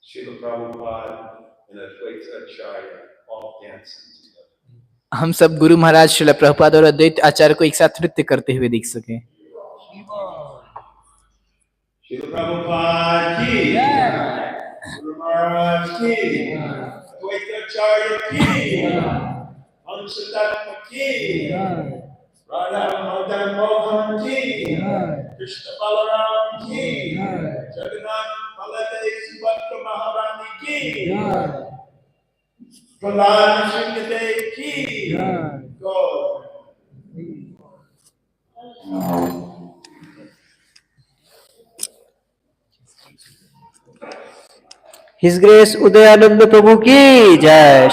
[SPEAKER 1] Srila Prabhupada, and Adwait Aacharya all dancing together.
[SPEAKER 2] हम सब गुरु महाराज श्रील प्रभुपाद और अद्वैत आचार्य को एक साथ नृत्य करते हुए देख सकें।
[SPEAKER 1] Srila Prabhupada ki, Guru Maharaj ki, Adwait Aacharya ki, Amshatatma ki, Radha Madan Mohan ki, Krishna Balaram ki, Jagannath Baladev Subhadra Maharani ki, Prahlad Sringadev ki, God.
[SPEAKER 3] His Grace Udayanand Prabhu ki jai.